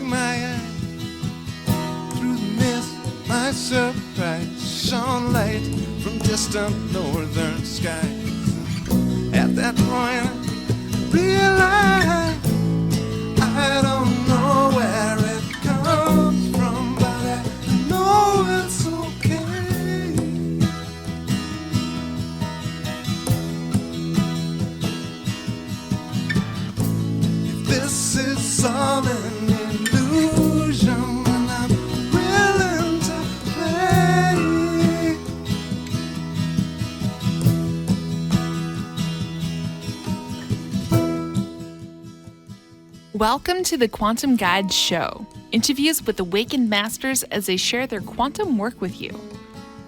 my eye. Through the mist, my surprise shone light from distant northern skies. At that point, I realized I don't know where it comes from, but I know it's okay. If this is all an illusion, then I'm willing to play. Welcome to the Quantum Guide Show, interviews with awakened masters as they share their quantum work with you.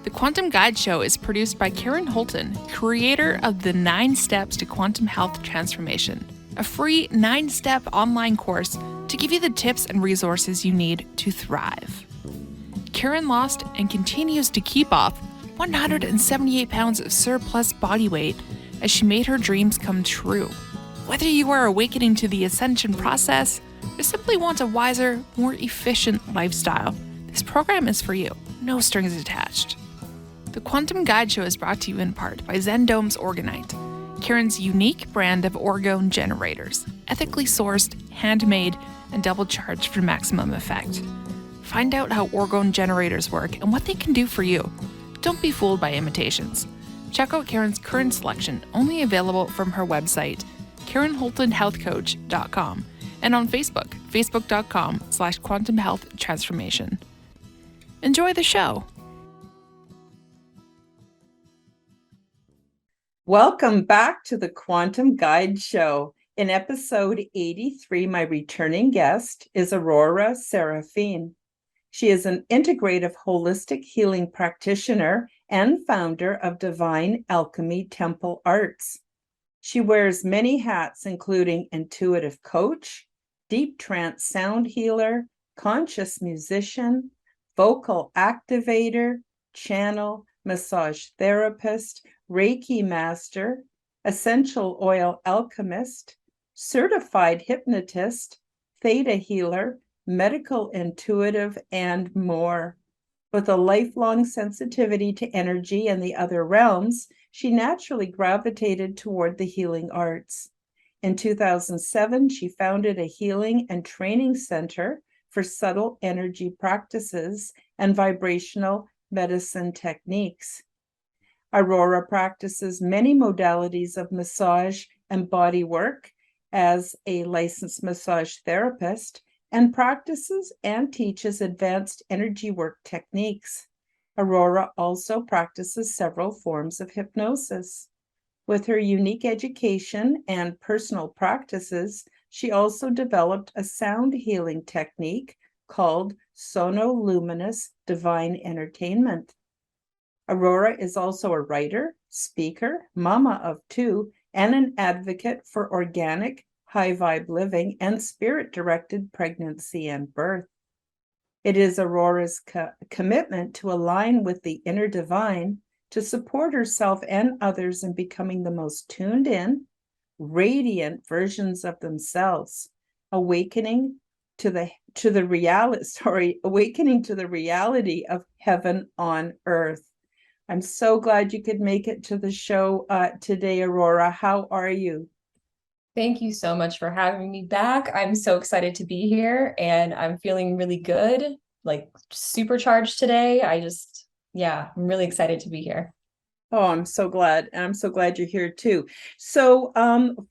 The Quantum Guide Show is produced by Karen Holton, creator of the 9 Steps to Quantum Health Transformation, a free 9-step online course to give you the tips and resources you need to thrive. Karen lost and continues to keep off 178 pounds of surplus body weight as she made her dreams come true. Whether you are awakening to the ascension process or simply want a wiser, more efficient lifestyle, this program is for you. No strings attached. The Quantum Guide Show is brought to you in part by Zendome's Orgonite, Karen's unique brand of orgone generators, ethically sourced, handmade, and double charged for maximum effect. Find out how orgone generators work and what they can do for you. Don't be fooled by imitations. Check out Karen's current selection, only available from her website, KarenHoltonHealthCoach.com, and on Facebook, facebook.com/Quantum Health Transformation. Enjoy the show. Welcome back to the Quantum Guide Show. In episode 83, my returning guest is Aurora Seraphine. She is an integrative holistic healing practitioner and founder of Divine Alchemy Temple Arts. She wears many hats, including intuitive coach, deep trance sound healer, conscious musician, vocal activator, channel, massage therapist, Reiki master, essential oil alchemist, certified hypnotist, theta healer, medical intuitive, and more. With a lifelong sensitivity to energy and the other realms, she naturally gravitated toward the healing arts. In 2007, she founded a healing and training center for subtle energy practices and vibrational medicine techniques. Aurora practices many modalities of massage and body work as a licensed massage therapist and practices and teaches advanced energy work techniques. Aurora also practices several forms of hypnosis. With her unique education and personal practices, she also developed a sound healing technique called sonoluminous divine entertainment. Aurora is also a writer, speaker, mama of 2, and an advocate for organic, high-vibe living and spirit-directed pregnancy and birth. It is Aurora's commitment to align with the inner divine to support herself and others in becoming the most tuned in, radiant versions of themselves, awakening to the reality of heaven on earth. I'm so glad you could make it to the show today, Aurora. How are you? Thank you so much for having me back. I'm so excited to be here and I'm feeling really good, like supercharged today. I'm really excited to be here. Oh, I'm so glad. And I'm so glad you're here too. So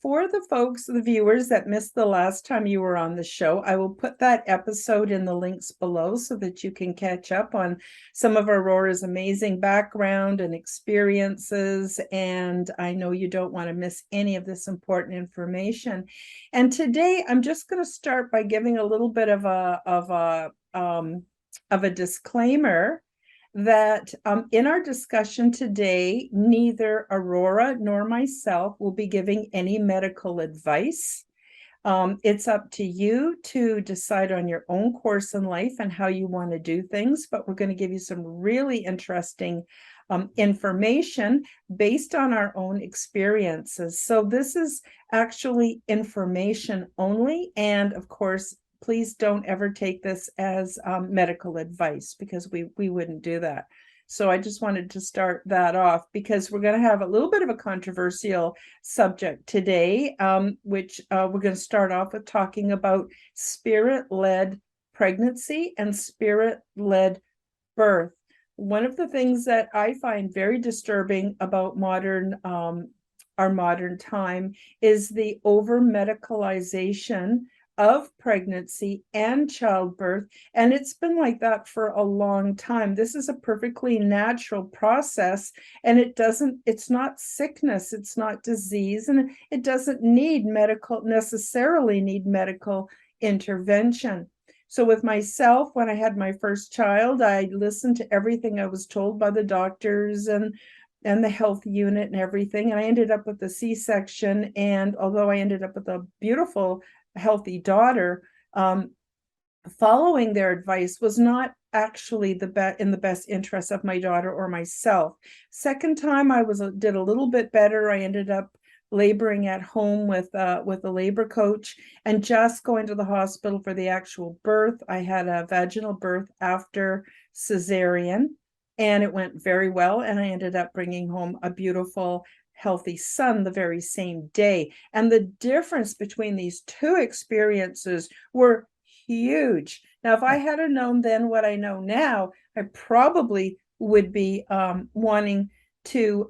for the folks, the viewers that missed the last time you were on the show, I will put that episode in the links below so that you can catch up on some of Aurora's amazing background and experiences. And I know you don't want to miss any of this important information. And today I'm just going to start by giving a little bit of a disclaimer that in our discussion today, neither Aurora nor myself will be giving any medical advice. It's up to you to decide on your own course in life and how you want to do things, but we're going to give you some really interesting information based on our own experiences. So this is actually information only, and of course, please don't ever take this as medical advice, because we wouldn't do that. So I just wanted to start that off, because we're going to have a little bit of a controversial subject today, which we're going to start off with talking about spirit-led pregnancy and spirit-led birth. One of the things that I find very disturbing about our modern time is the over medicalization of pregnancy and childbirth. And it's been like that for a long time. This is a perfectly natural process, and it's not sickness, it's not disease, and it doesn't necessarily need medical intervention. So with myself, when I had my first child, I listened to everything I was told by the doctors and the health unit and everything. And I ended up with a C-section. And although I ended up with a beautiful, healthy daughter, following their advice was not actually in the best interest of my daughter or myself. Second time, I did a little bit better. I ended up laboring at home with a labor coach, and just going to the hospital for the actual birth. I had a vaginal birth after cesarean, and it went very well. And I ended up bringing home a beautiful, healthy son the very same day. And the difference between these two experiences were huge. Now, if I had known then what I know now, I probably would be wanting to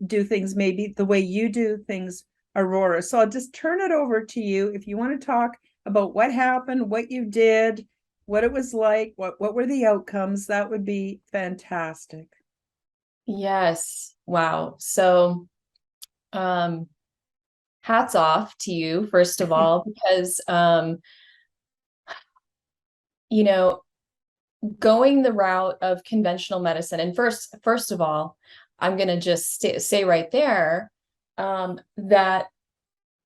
do things maybe the way you do things, Aurora. So I'll just turn it over to you. If you want to talk about what happened, what you did, what it was like, what were the outcomes, that would be fantastic. Yes. Wow. So, hats off to you, first of all, because, going the route of conventional medicine, and first of all, I'm going to just say right there, that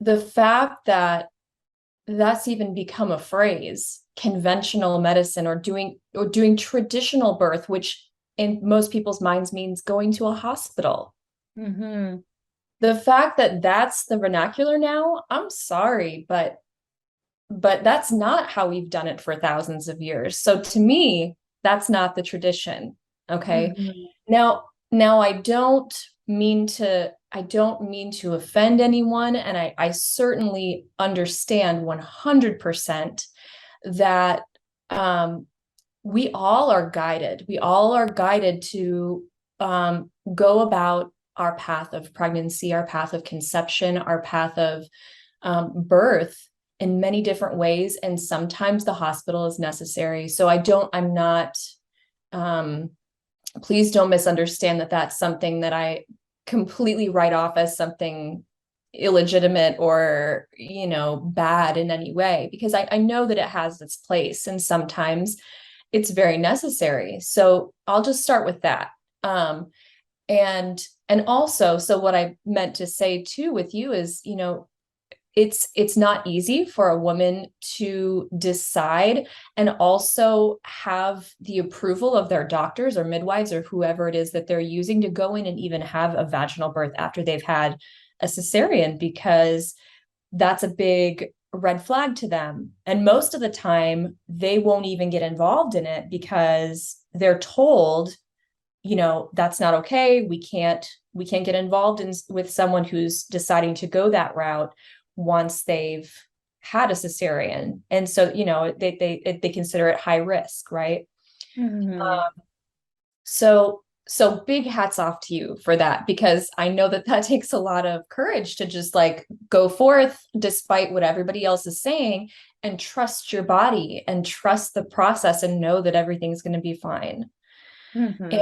the fact that that's even become a phrase, conventional medicine, or doing traditional birth, which in most people's minds means going to a hospital. Mm-hmm. The fact that that's the vernacular now, I'm sorry, but that's not how we've done it for thousands of years. So to me, that's not the tradition. Okay. Mm-hmm. Now I don't mean to offend anyone. And I certainly understand 100% that we all are guided. We all are guided to go about our path of pregnancy, our path of conception, our path of birth in many different ways. And sometimes the hospital is necessary. So I'm not, please don't misunderstand that that's something that I completely write off as something illegitimate or, bad in any way, because I know that it has its place and sometimes it's very necessary. So I'll just start with that. And also, so what I meant to say too with you is, it's not easy for a woman to decide and also have the approval of their doctors or midwives or whoever it is that they're using to go in and even have a vaginal birth after they've had a cesarean, because that's a big red flag to them. And most of the time they won't even get involved in it because they're told, that's not okay. We can't get involved with someone who's deciding to go that route once they've had a cesarean. And so, they consider it high risk, right? Mm-hmm. So big hats off to you for that, because I know that takes a lot of courage to just like go forth despite what everybody else is saying and trust your body and trust the process and know that everything's going to be fine. Mm-hmm.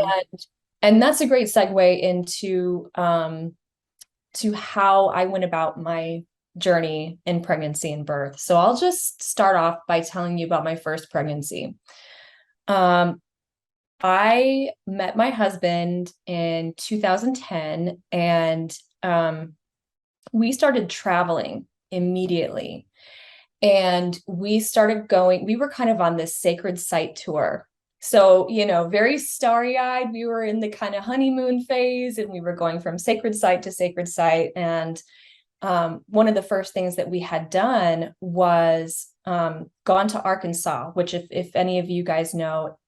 And that's a great segue into to how I went about my journey in pregnancy and birth. So I'll just start off by telling you about my first pregnancy. I met my husband in 2010, and we started traveling immediately. And we were kind of on this sacred site tour. So, very starry-eyed. We were in the kind of honeymoon phase, and we were going from sacred site to sacred site. And one of the first things that we had done was gone to Arkansas, which if any of you guys know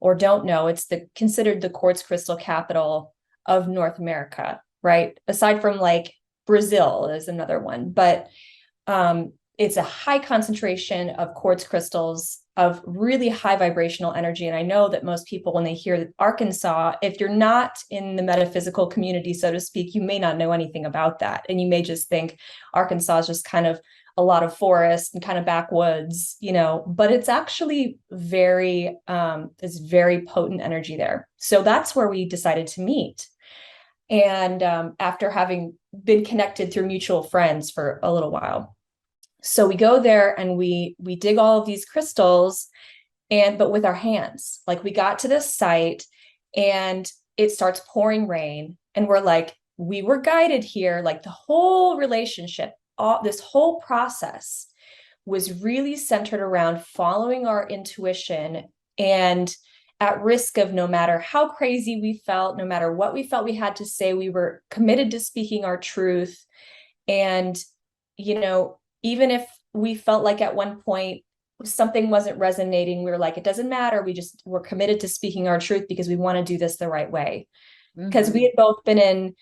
or don't know, it's considered the quartz crystal capital of North America, right? Aside from like Brazil is another one, but it's a high concentration of quartz crystals of really high vibrational energy. And I know that most people, when they hear Arkansas, if you're not in the metaphysical community, so to speak, you may not know anything about that. And you may just think Arkansas is just kind of a lot of forest and kind of backwoods, but it's actually it's very potent energy there. So that's where we decided to meet. And after having been connected through mutual friends for a little while. So we go there and we dig all of these crystals, but with our hands. Like, we got to this site and it starts pouring rain, and we're like, we were guided here. Like, the whole relationship, this whole process was really centered around following our intuition, and at risk of, no matter how crazy we felt, no matter what we felt we had to say, we were committed to speaking our truth. And, even if we felt like at one point something wasn't resonating, we were like, it doesn't matter. We're committed to speaking our truth because we want to do this the right way. Because we had both been in,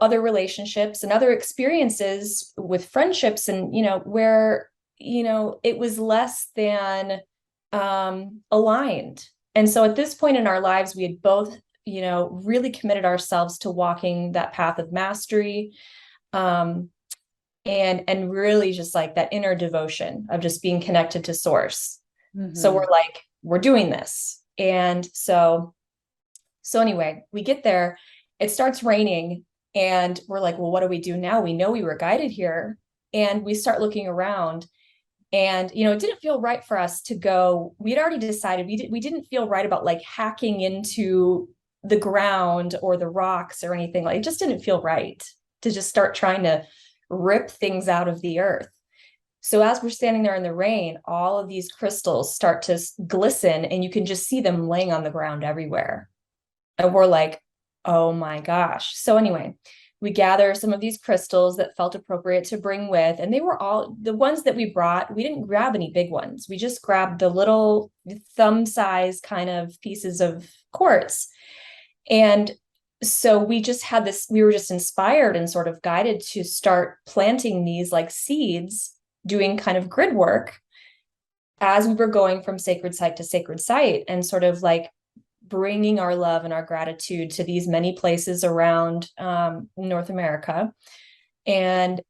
other relationships and other experiences with friendships, and, where, it was less than aligned. And so at this point in our lives, we had both, really committed ourselves to walking that path of mastery. And really just like that inner devotion of just being connected to source. So we're like, we're doing this. And so anyway, we get there, it starts raining, and we're like, well, what do we do now? We know we were guided here. And we start looking around, and, it didn't feel right for us to go. We'd already decided we didn't feel right about like hacking into the ground or the rocks or anything. Like, it just didn't feel right to just start trying to rip things out of the earth. So as we're standing there in the rain, all of these crystals start to glisten, and you can just see them laying on the ground everywhere. And we're like, oh my gosh. So anyway, we gather some of these crystals that felt appropriate to bring with, and they were all the ones that we brought. We didn't grab any big ones. We just grabbed the little thumb size kind of pieces of quartz. And so we were just inspired and sort of guided to start planting these like seeds, doing kind of grid work as we were going from sacred site to sacred site, and sort of like bringing our love and our gratitude to these many places around North America, and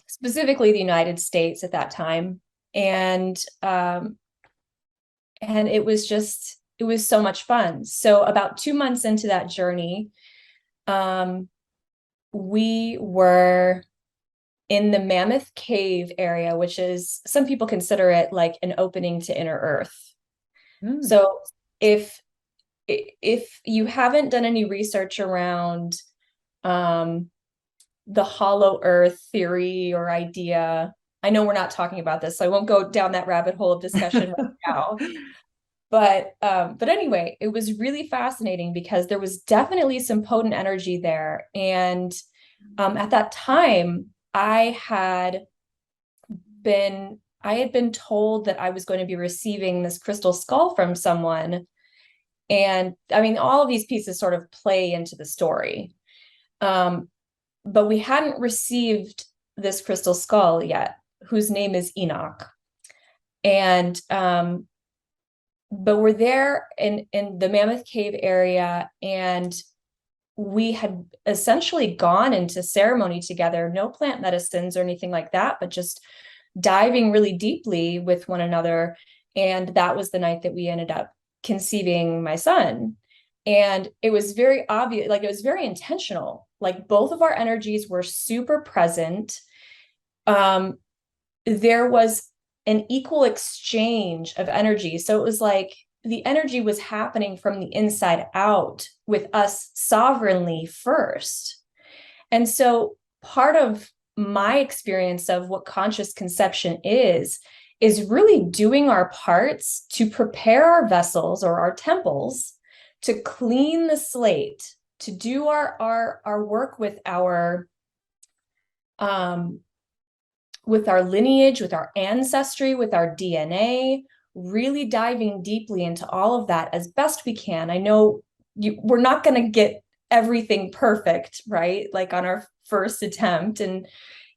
specifically the United States at that time. And it was so much fun. So about 2 months into that journey, we were in the Mammoth Cave area, which is, some people consider it like an opening to inner earth. So if you haven't done any research around the hollow earth theory or idea, I know we're not talking about this, so I won't go down that rabbit hole of discussion right now. But anyway, it was really fascinating because there was definitely some potent energy there. And at that time, I had been told that I was going to be receiving this crystal skull from someone. And I mean, all of these pieces sort of play into the story. But we hadn't received this crystal skull yet, whose name is Enoch. And but we're there in the Mammoth Cave area, and we had essentially gone into ceremony together, no plant medicines or anything like that, but just diving really deeply with one another. And that was the night that we ended up conceiving my son. And it was very obvious, like it was very intentional. Like both of our energies were super present. There was an equal exchange of energy. So it was like the energy was happening from the inside out with us sovereignly first. And so part of my experience of what conscious conception is really doing our parts to prepare our vessels or our temples to clean the slate, to do our work with our with our lineage, with our ancestry, with our DNA, really diving deeply into all of that as best we can. I know we're not going to get everything perfect, right? Like on our first attempt. And,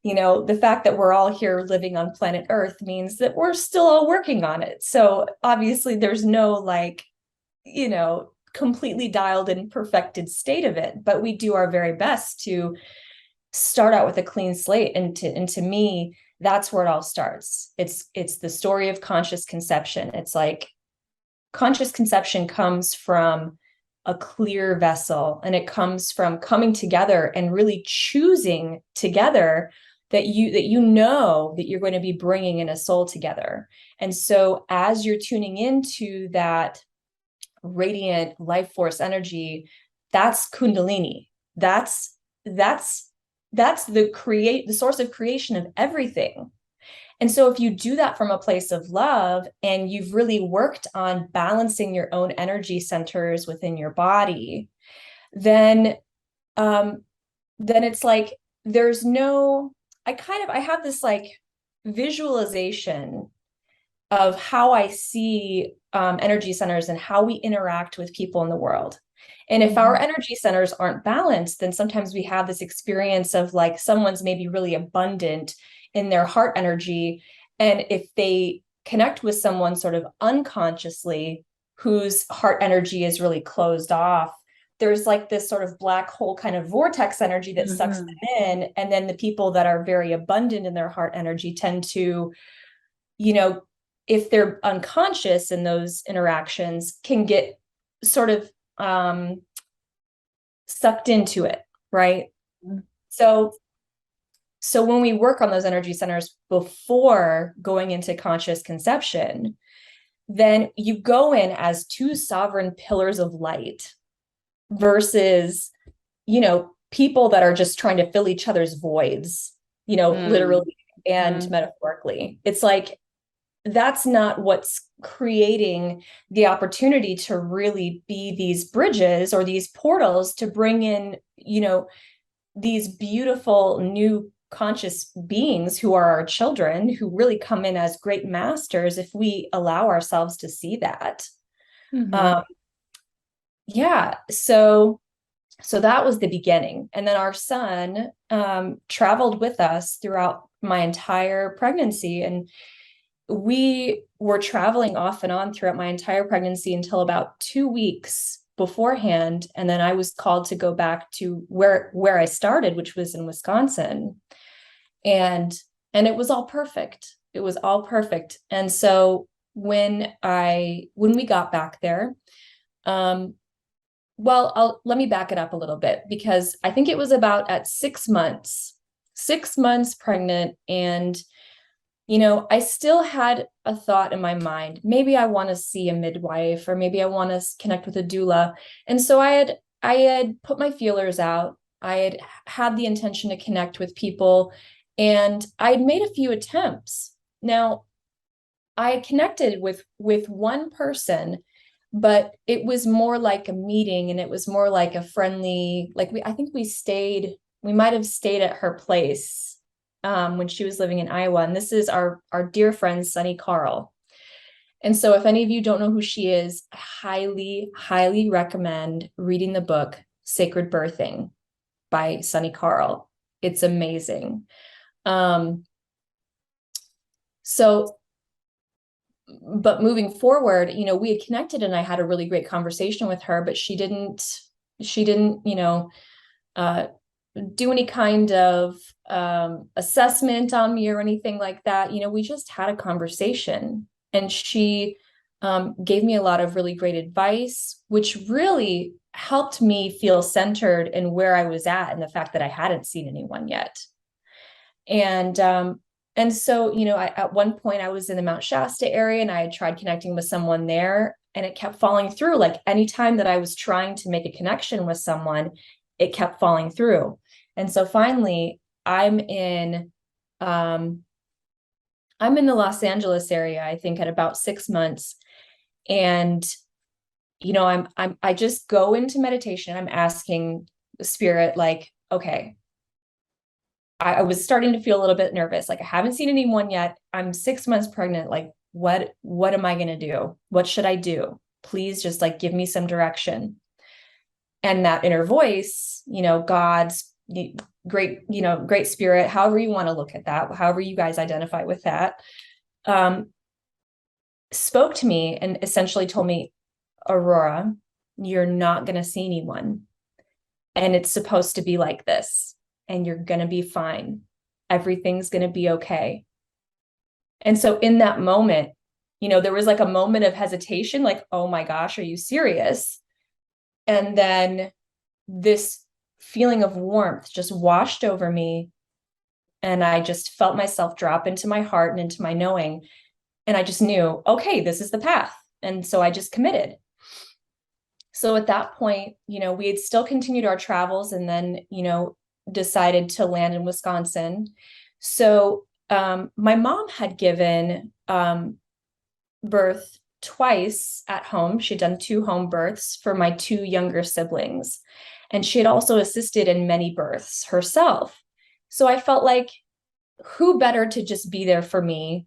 the fact that we're all here living on planet Earth means that we're still all working on it. So obviously there's no like, completely dialed in perfected state of it, but we do our very best to start out with a clean slate. And to me, that's where it all starts. It's the story of conscious conception. It's like conscious conception comes from a clear vessel, and it comes from coming together and really choosing together that you know that you're going to be bringing in a soul together. And so as you're tuning into that radiant life force energy, that's Kundalini. That's the source of creation of everything. And so if you do that from a place of love, and you've really worked on balancing your own energy centers within your body, then it's like there's no, I have this like visualization of how I see energy centers and how we interact with people in the world. And if our energy centers aren't balanced, then sometimes we have this experience of like someone's maybe really abundant in their heart energy. And if they connect with someone sort of unconsciously whose heart energy is really closed off, there's like this sort of black hole kind of vortex energy that sucks them in. And then the people that are very abundant in their heart energy tend to, if they're unconscious in those interactions, can get sort of sucked into it, right? So when we work on those energy centers before going into conscious conception, then you go in as two sovereign pillars of light versus, people that are just trying to fill each other's voids, literally and metaphorically. It's like, that's not what's creating the opportunity to really be these bridges or these portals to bring in, these beautiful new conscious beings who are our children, who really come in as great masters if we allow ourselves to see that. So that was the beginning. And then our son traveled with us throughout my entire pregnancy, and we were traveling off and on throughout my entire pregnancy until about 2 weeks beforehand. And then I was called to go back to where I started, which was in Wisconsin. And it was all perfect. It was all perfect. And so when we got back there, let me back it up a little bit, because I think it was about at 6 months pregnant. And I still had a thought in my mind, maybe I want to see a midwife, or maybe I want to connect with a doula. And so I had put my feelers out. I had the intention to connect with people, and I had made a few attempts. Now, I connected with one person, but it was more like a meeting, and it was more like a friendly, like we might have stayed at her place when she was living in Iowa. And this is our dear friend, Sunny Carl. And so if any of you don't know who she is, I highly, highly recommend reading the book Sacred Birthing by Sunny Carl. It's amazing. But moving forward, we had connected, and I had a really great conversation with her, but she didn't, do any kind of assessment on me or anything like that. We just had a conversation, and she gave me a lot of really great advice, which really helped me feel centered in where I was at, and the fact that I hadn't seen anyone yet. And so, at one point I was in the Mount Shasta area, and I had tried connecting with someone there, and it kept falling through. Like anytime that I was trying to make a connection with someone, it kept falling through. And so finally I'm in the Los Angeles area, I think at about 6 months. And, I just go into meditation. I'm asking the spirit, like, okay, I was starting to feel a little bit nervous. Like, I haven't seen anyone yet. I'm 6 months pregnant. Like, what am I going to do? What should I do? Please just like give me some direction. And that inner voice, God's great spirit, however you want to look at that, however you guys identify with that, spoke to me and essentially told me, Aurora, you're not going to see anyone. And it's supposed to be like this. And you're going to be fine. Everything's going to be okay. And so in that moment, there was like a moment of hesitation, like, oh my gosh, are you serious? And then this feeling of warmth just washed over me. And I just felt myself drop into my heart and into my knowing. And I just knew, okay, this is the path. And so I just committed. So at that point, we had still continued our travels and then, decided to land in Wisconsin. So my mom had given birth twice at home. She'd done 2 home births for my 2 younger siblings. And she had also assisted in many births herself. So I felt like, who better to just be there for me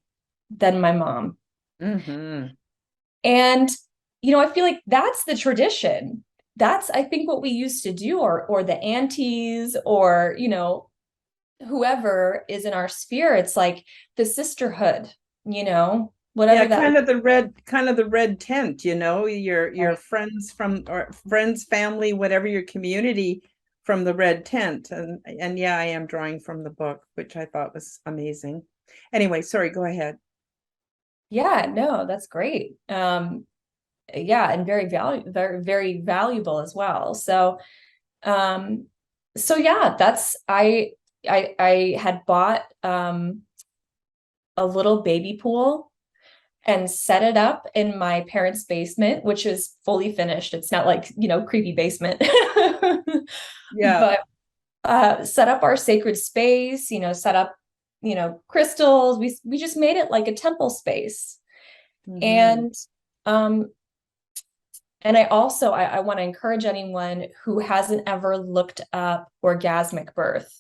than my mom? Mm-hmm. And, I feel like that's the tradition. That's, I think, what we used to do, or the aunties, or, whoever is in our sphere. It's like the sisterhood, whatever that. Kind of the red tent, your friends friends, family, whatever your community from the red tent. And yeah, I am drawing from the book, which I thought was amazing. Anyway, sorry, go ahead. Yeah, no, that's great. Yeah, and very very valuable as well. So yeah, that's I had bought a little baby pool and set it up in my parents' basement, which is fully finished. It's not like, creepy basement. Yeah. But set up our sacred space, set up, crystals. We just made it like a temple space. Mm-hmm. And I also, I want to encourage anyone who hasn't ever looked up orgasmic birth,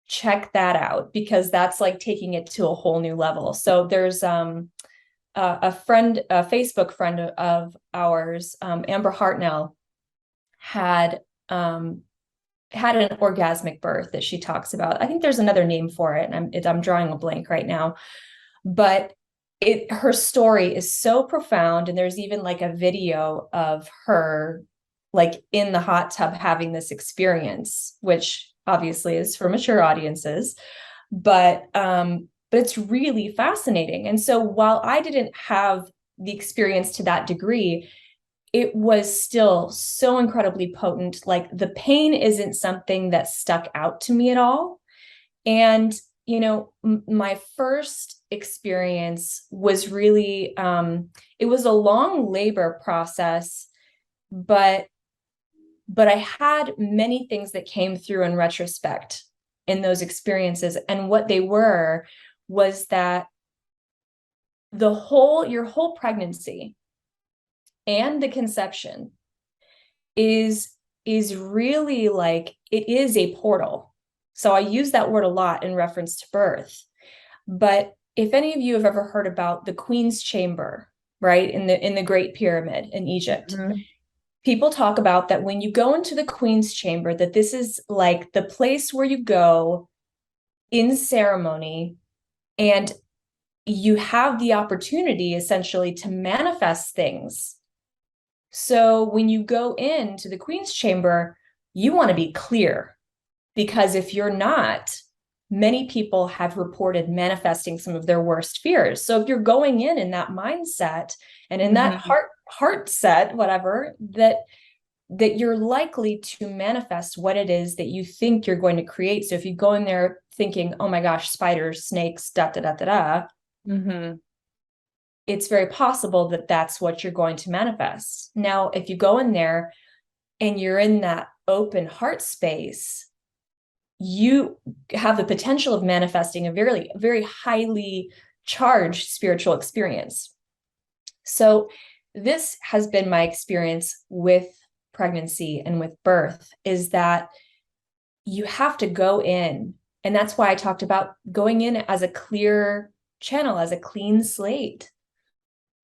check that out, because that's like taking it to a whole new level. So there's a Facebook friend of ours, Amber Hartnell, had an orgasmic birth that she talks about. I think there's another name for it, and I'm drawing a blank right now, but her story is so profound. And there's even like a video of her like in the hot tub having this experience, which obviously is for mature audiences, but it's really fascinating. And so while I didn't have the experience to that degree, it was still so incredibly potent. Like, the pain isn't something that stuck out to me at all. And my first experience was really, it was a long labor process, but I had many things that came through in retrospect in those experiences. And what they were was that your whole pregnancy and the conception is really like, it is a portal. So I use that word a lot in reference to birth. But if any of you have ever heard about the Queen's Chamber, right, in the Great Pyramid in Egypt, Mm-hmm. people talk about that when you go into the Queen's Chamber, that this is like the place where you go in ceremony, and you have the opportunity essentially to manifest things. So when you go into the Queen's Chamber, you want to be clear, because if you're not, many people have reported manifesting some of their worst fears. So if you're going in that mindset and in that heart set, whatever, that you're likely to manifest what it is that you think you're going to create. So if you go in there thinking, oh my gosh, spiders, snakes, Mm-hmm. it's very possible that that's what you're going to manifest. Now, if you go in there and you're in that open heart space, you have the potential of manifesting a very, very highly charged spiritual experience. So this has been my experience with pregnancy and with birth, is that you have to go in And that's why I talked about going in as a clear channel, as a clean slate.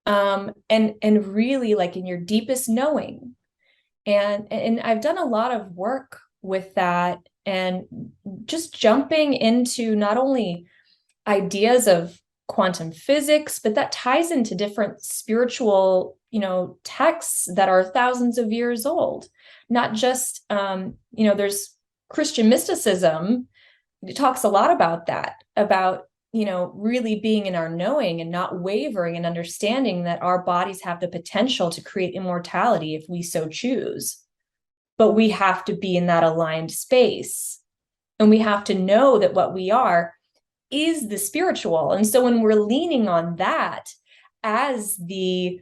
And really like in your deepest knowing. And I've done a lot of work with that, and just jumping into not only ideas of quantum physics, but that ties into different spiritual, texts that are thousands of years old. Not just, there's Christian mysticism. It talks a lot about that, about, really being in our knowing and not wavering, and understanding that our bodies have the potential to create immortality if we so choose. But we have to be in that aligned space. And we have to know that what we are is the spiritual. And so when we're leaning on that as the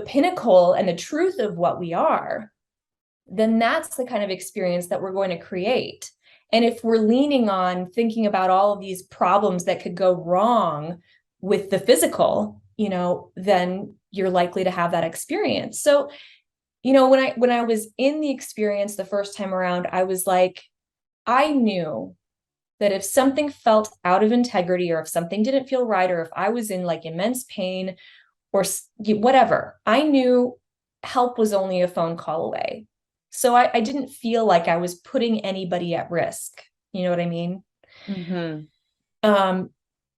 pinnacle and the truth of what we are, then that's the kind of experience that we're going to create. And if we're leaning on thinking about all of these problems that could go wrong with the physical, then you're likely to have that experience. So, when I was in the experience the first time around, I was like, I knew that if something felt out of integrity, or if something didn't feel right, or if I was in like immense pain or whatever, I knew help was only a phone call away. So I didn't feel like I was putting anybody at risk. You know what I mean? Mm-hmm.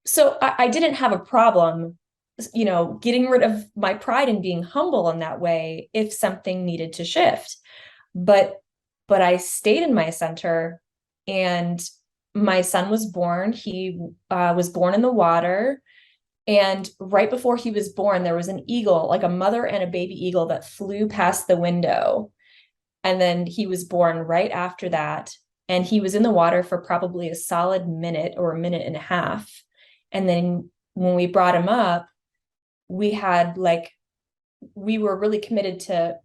So I didn't have a problem, getting rid of my pride and being humble in that way if something needed to shift. But I stayed in my center, and my son was born. He was born in the water. And right before he was born, there was an eagle, like a mother and a baby eagle, that flew past the window. And then he was born right after that. And he was in the water for probably a solid minute or a minute and a half. And then when we brought him up, we were really committed to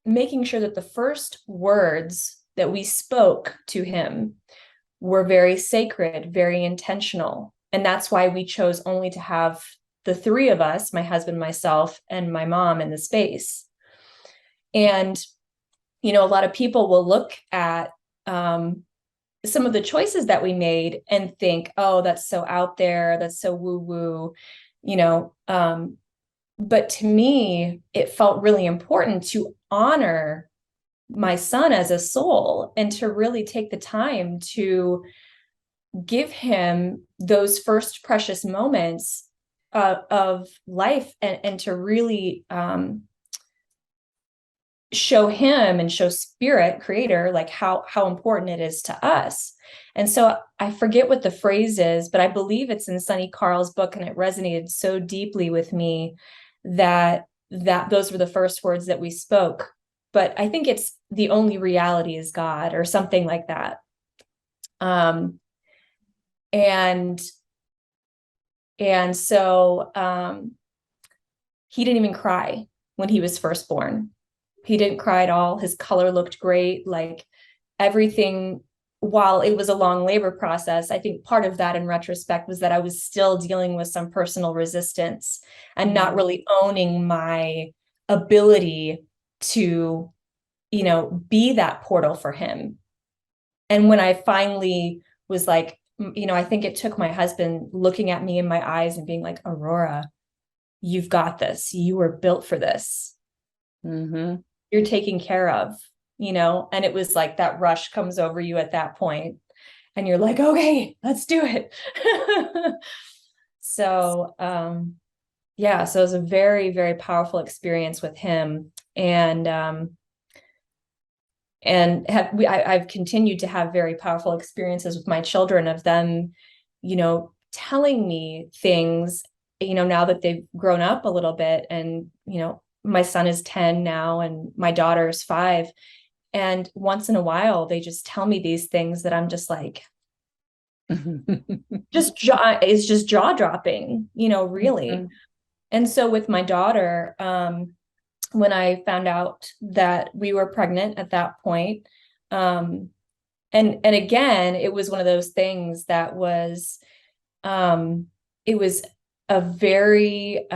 making sure that the first words that we spoke to him were very sacred, very intentional. And that's why we chose only to have the three of us, my husband, myself, and my mom, in the space. And a lot of people will look at some of the choices that we made and think, oh, that's so out there, that's so woo-woo, but to me, it felt really important to honor my son as a soul, and to really take the time to give him those first precious moments of life, and to really show him and show spirit, creator, like how important it is to us. And so I forget what the phrase is, but I believe it's in Sunny Carl's book, and it resonated so deeply with me that those were the first words that we spoke. But I think it's the only reality is God, or something like that. And so he didn't even cry when he was first born. He didn't cry at all. His color looked great, like everything. While it was a long labor process, I think part of that in retrospect was that I was still dealing with some personal resistance, and not really owning my ability to, be that portal for him. And when I finally was like, I think it took my husband looking at me in my eyes and being like, Aurora, you've got this. You were built for this. Mm-hmm. You're taken care of, and it was like that rush comes over you at that point, and you're like, okay, let's do it. So, yeah, so it was a very, very powerful experience with him. And I've continued to have very powerful experiences with my children, of them, telling me things, now that they've grown up a little bit, and, my son is 10 now, and my daughter is 5. And once in a while, they just tell me these things that I'm just like, it's just jaw dropping, really. Mm-hmm. And so with my daughter, when I found out that we were pregnant at that point, and again, it was one of those things that was, it was a very,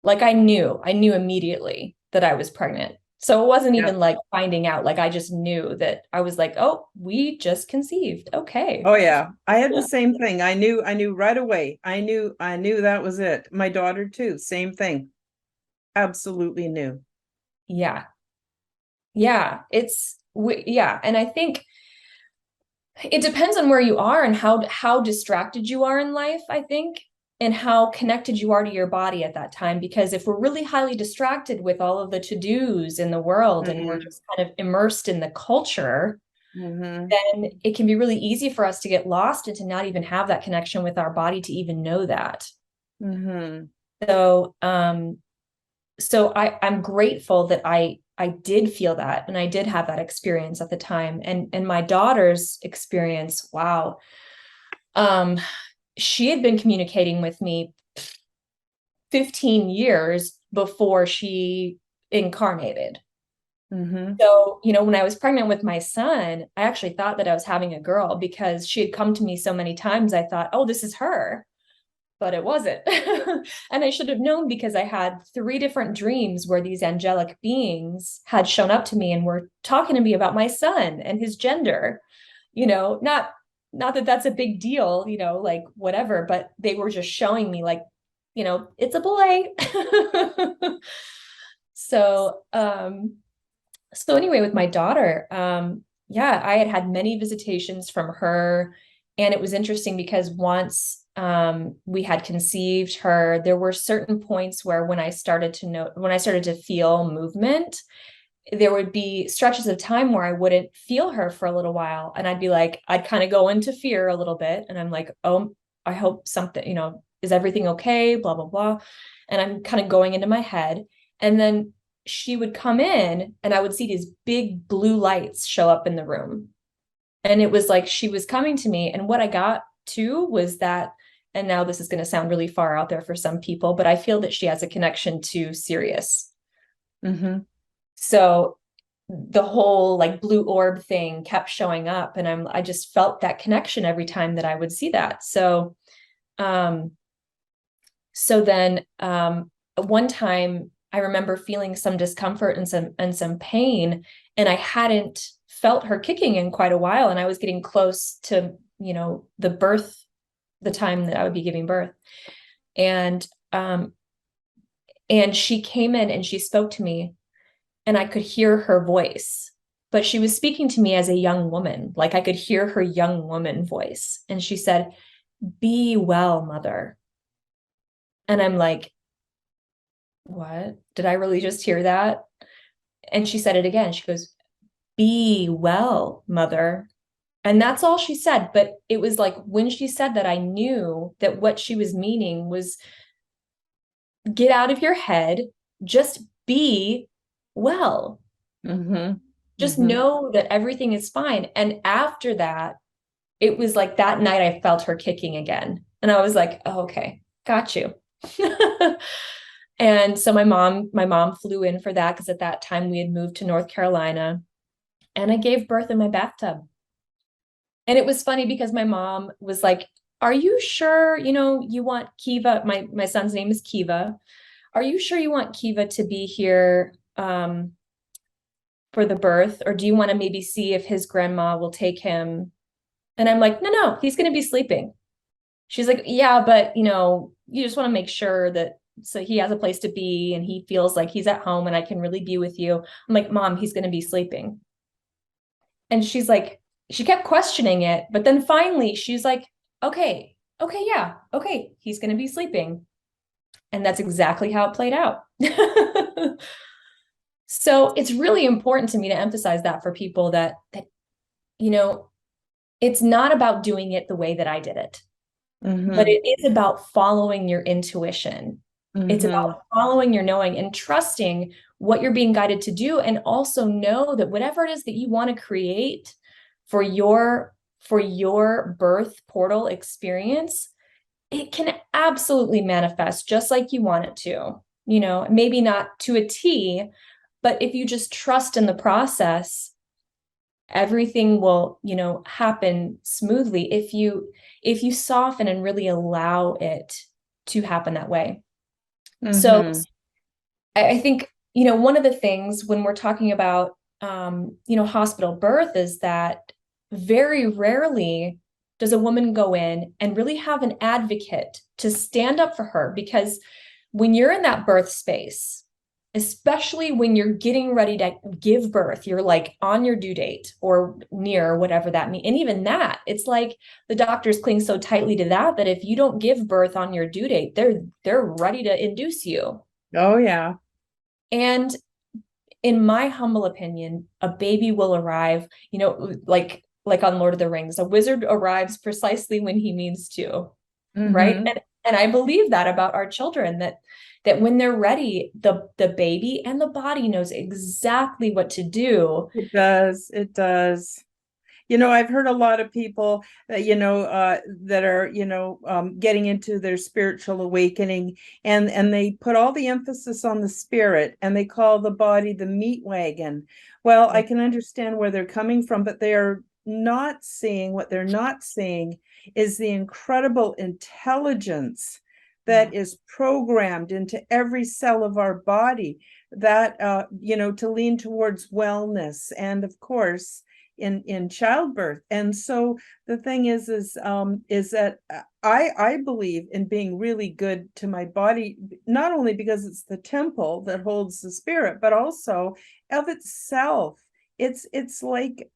like I knew immediately that I was pregnant. So it wasn't Yeah. even like finding out, like I just knew that I was like, oh, we just conceived. Okay. Oh yeah. I had the same thing. I knew right away. I knew that was it. My daughter too, same thing. Absolutely knew. Yeah. Yeah. Yeah. And I think it depends on where you are and how distracted you are in life, I think, and how connected you are to your body at that time. Because if we're really highly distracted with all of the to-dos in the world and we're just kind of immersed in the culture, Mm-hmm. then it can be really easy for us to get lost and to not even have that connection with our body to even know that. Mm-hmm. So I'm grateful that I did feel that and I did have that experience at the time. And my daughter's experience, wow. She had been communicating with me 15 years before she incarnated. Mm-hmm. So, when I was pregnant with my son, I actually thought that I was having a girl because she had come to me so many times. I thought, oh, this is her, but it wasn't. And I should have known because I had 3 different dreams where these angelic beings had shown up to me and were talking to me about my son and his gender. Not that that's a big deal, like whatever, but they were just showing me like, it's a boy. So, so anyway, with my daughter, yeah, I had many visitations from her. And it was interesting because once we had conceived her, there were certain points where when I started to feel movement, there would be stretches of time where I wouldn't feel her for a little while. And I'd kind of go into fear a little bit. And I'm like, oh, I hope something, is everything okay? Blah, blah, blah. And I'm kind of going into my head. And then she would come in and I would see these big blue lights show up in the room. And it was like she was coming to me. And what I got to was that, and now this is going to sound really far out there for some people, but I feel that she has a connection to Sirius. Mm-hmm. So the whole like blue orb thing kept showing up and I just felt that connection every time that I would see that. Um, so then one time I remember feeling some discomfort and some pain, and I hadn't felt her kicking in quite a while. And I was getting close to, the time that I would be giving birth. And she came in and she spoke to me and I could hear her voice, but she was speaking to me as a young woman. Like I could hear her young woman voice. And she said, "Be well, mother." And I'm like, what? Did I really just hear that? And she said it again. She goes, "Be well, mother." And that's all she said. But it was like when she said that, I knew that what she was meaning was get out of your head, just be well. Mm-hmm. Just Mm-hmm. know that everything is fine. And after that, it was like that night I felt her kicking again. And I was like, oh, okay, got you. And so my mom flew in for that because at that time we had moved to North Carolina and I gave birth in my bathtub. And it was funny because my mom was like, "Are you sure, you want Kiva?" My son's name is Kiva. "Are you sure you want Kiva to be here for the birth? Or do you want to maybe see if his grandma will take him?" And I'm like, no, he's going to be sleeping. She's like, "Yeah, but you just want to make sure that so he has a place to be and he feels like he's at home and I can really be with you." I'm like, "Mom, he's going to be sleeping." And she's like, she kept questioning it, but then finally she's like, okay, yeah, okay, he's going to be sleeping. And that's exactly how it played out. So it's really important to me to emphasize that for people that it's not about doing it the way that I did it, but Mm-hmm. it is about following your intuition. It's Mm-hmm. about following your knowing and trusting what you're being guided to do. And also know that whatever it is that you want to create for your birth portal experience, it can absolutely manifest just like you want it to. Maybe not to a T, but if you just trust in the process, everything will, happen smoothly if you soften and really allow it to happen that way. So Mm-hmm. I think one of the things when we're talking about, hospital birth is that very rarely does a woman go in and really have an advocate to stand up for her, because when you're in that birth space, especially when you're getting ready to give birth, you're like on your due date or near, whatever that means. And even that, it's like the doctors cling so tightly to that if you don't give birth on your due date, they're ready to induce you. Oh, yeah. And in my humble opinion, a baby will arrive, like on Lord of the Rings, a wizard arrives precisely when he means to, right? Mm-hmm. And I believe that about our children, that when they're ready, the baby and the body knows exactly what to do. It does. It does. I've heard a lot of people that, that are, getting into their spiritual awakening, and they put all the emphasis on the spirit, and they call the body the meat wagon. Well, I can understand where they're coming from, but they are not seeing, what they're not seeing is the incredible intelligence that is programmed into every cell of our body, that, to lean towards wellness, and of course, in childbirth. And so the thing is that I believe in being really good to my body, not only because it's the temple that holds the spirit, but also of itself. It's like,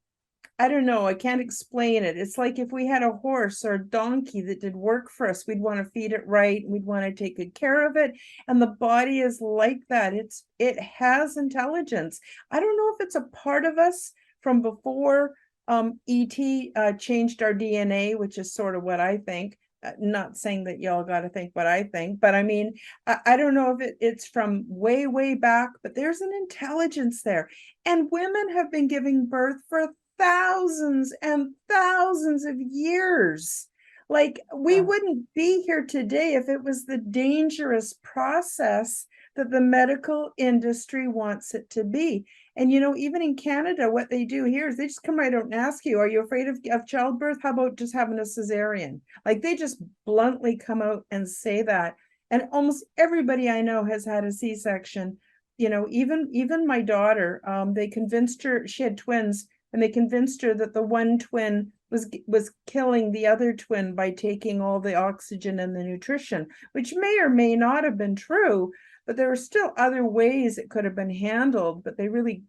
I don't know, I can't explain it. It's like if we had a horse or a donkey that did work for us, we'd want to feed it right, we'd want to take good care of it. And the body is like that. It has intelligence. I don't know if it's a part of us from before ET changed our DNA, which is sort of what I think. Not saying that y'all got to think what I think, but I mean, I don't know if it's from way, way back, but there's an intelligence there. And women have been giving birth for thousands and thousands of years. Like, we wouldn't be here today if it was the dangerous process that the medical industry wants it to be. And even in Canada, what they do here is they just come right out and ask you, are you afraid of childbirth? How about just having a cesarean? Like, they just bluntly come out and say that. And almost everybody I know has had a C-section. Even my daughter, they convinced her, she had twins, and they convinced her that the one twin was killing the other twin by taking all the oxygen and the nutrition, which may or may not have been true, but there were still other ways it could have been handled. But they really,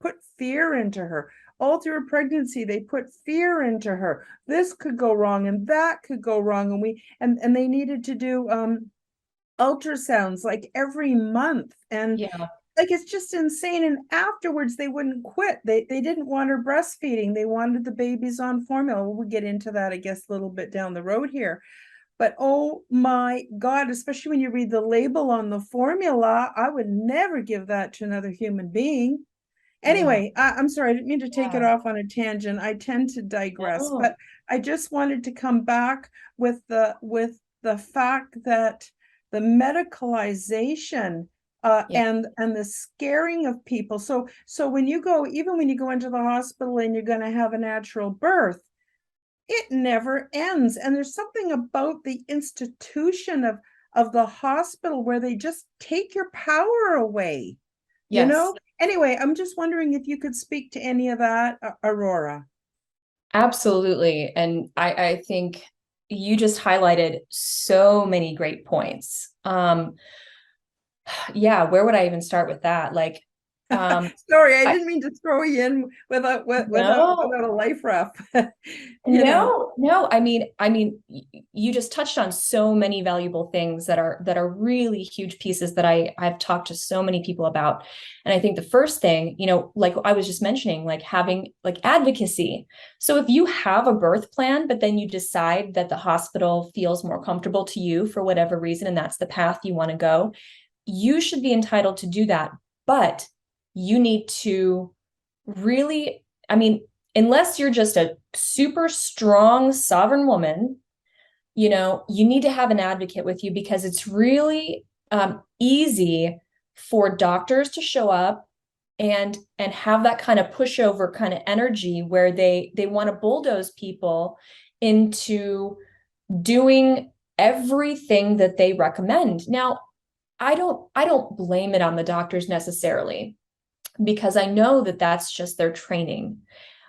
put fear into her. All through her pregnancy, they put fear into her. This could go wrong and that could go wrong. And they needed to do ultrasounds like every month. And Yeah. like, it's just insane. And afterwards they wouldn't quit. They didn't want her breastfeeding. They wanted the babies on formula. We'll get into that, I guess, a little bit down the road here. But oh my God, especially when you read the label on the formula, I would never give that to another human being. Anyway, I'm sorry, I didn't mean to take it off on a tangent. I tend to digress, but I just wanted to come back with the fact that the medicalization and the scaring of people. So when you go, even when you go into the hospital and you're going to have a natural birth, it never ends. And there's something about the institution of the hospital where they just take your power away. Yes. Anyway, I'm just wondering if you could speak to any of that, Aurora. Absolutely. And I think you just highlighted so many great points. Yeah, where would I even start with that? Like, Sorry, I didn't mean to throw you in without a life ref. No. I mean, you just touched on so many valuable things that are really huge pieces that I've talked to so many people about. And I think the first thing, like I was just mentioning, like having like advocacy. So if you have a birth plan, but then you decide that the hospital feels more comfortable to you for whatever reason, and that's the path you want to go, you should be entitled to do that. But you need to really, I mean, unless you're just a super strong sovereign woman, you need to have an advocate with you, because it's really easy for doctors to show up and have that kind of pushover kind of energy where they want to bulldoze people into doing everything that they recommend. Now, I don't blame it on the doctors necessarily, because I know that that's just their training.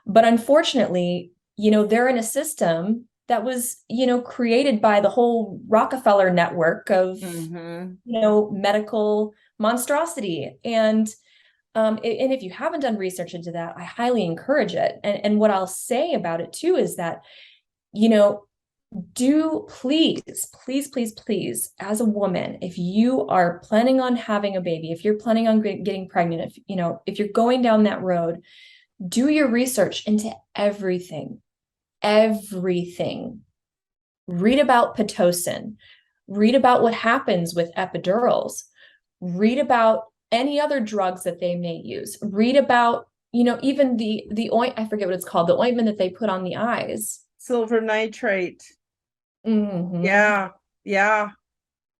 But unfortunately, they're in a system that was, created by the whole Rockefeller network of, Mhm. medical monstrosity. And if you haven't done research into that, I highly encourage it. And what I'll say about it too is that, you know, do please, please, please, please, as a woman, if you are planning on having a baby, if you're planning on getting pregnant, if you're going down that road, do your research into everything, everything. Read about Pitocin, read about what happens with epidurals, read about any other drugs that they may use, read about, even the oint, I forget what it's called, the ointment that they put on the eyes. Silver nitrate. Mhm. Yeah. Yeah.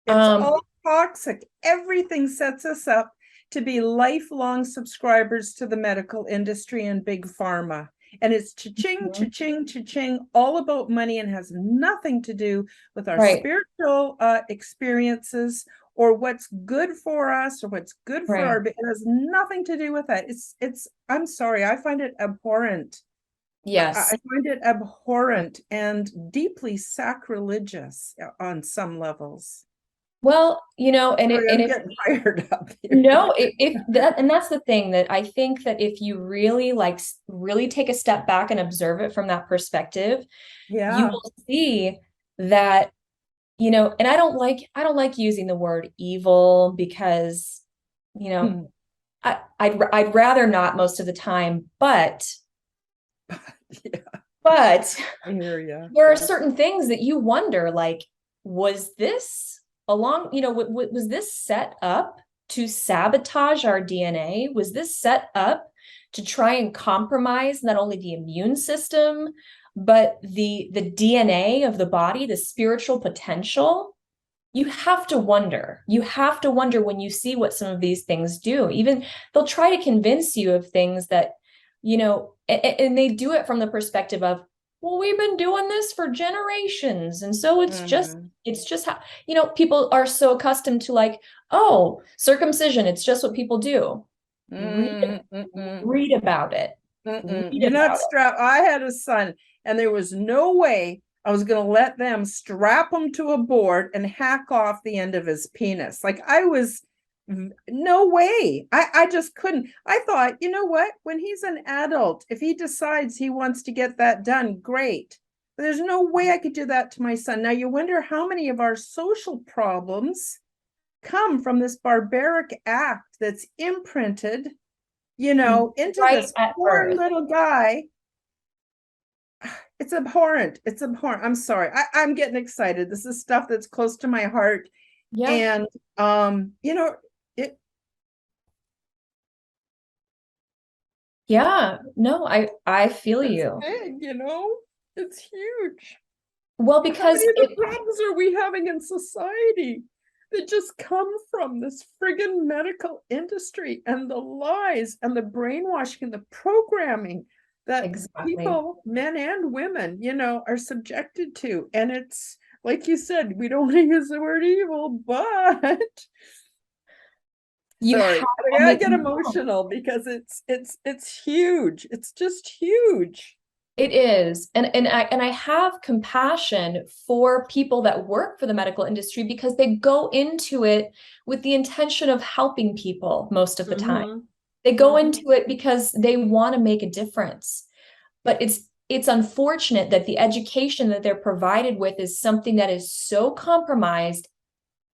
It's Um, all toxic. Everything sets us up to be lifelong subscribers to the medical industry and big pharma. And it's cha-ching, mhm. cha-ching, cha-ching, all about money, and has nothing to do with our Right, spiritual experiences or what's good for us or what's good for right. our, it has nothing to do with that. I'm sorry, I find it abhorrent. I Yes. find it abhorrent and deeply sacrilegious on some levels. Well, and Sorry, and I'm if getting fired up here. no, if that, and that's the thing, that I think that if you really really take a step back and observe it from that perspective, you Yeah. will see that, and I don't like using the word evil, because, you know, Hmm. I'd rather not most of the time, but Yeah, but I hear you. there are certain things that you wonder, like, was this was this set up to sabotage our DNA? Was this set up to try and compromise not only the immune system, but the DNA of the body, the spiritual potential? You have to wonder. You have to wonder when you see what some of these things do. Even they'll try to convince you of things that, and they do it from the perspective of, well, we've been doing this for generations. And so Mhm. it's just how, people are so accustomed to, like, oh, circumcision, it's just what people do. Read, Mm, mm-mm, read about it. mm-mm. Read You're not about it. strapped. I had a son, and there was no way I was going to let them strap him to a board and hack off the end of his penis. Like no way. I just couldn't. I thought, you know what? When he's an adult, if he decides he wants to get that done, great. But there's no way I could do that to my son. Now you wonder how many of our social problems come from this barbaric act that's imprinted, into Right this at poor birth. little guy. It's abhorrent. It's abhorrent. I'm sorry. I'm getting excited. This is stuff that's close to my heart. Yeah. And it Yeah. No, I feel it's you. big. It's huge. Well, How many because of the problems are we having in society that just come from this friggin' medical industry and the lies and the brainwashing and the programming that exactly. people, men and women, are subjected to? And it's like you said, we don't want to use the word evil, but You have, sorry, I I mean, get no, emotional because it's huge. It's just huge. it is. And I have compassion for people that work for the medical industry, because they go into it with the intention of helping people most of the time. Mm-hmm. They go Mm-hmm. into it because they want to make a difference. But it's unfortunate that the education that they're provided with is something that is so compromised,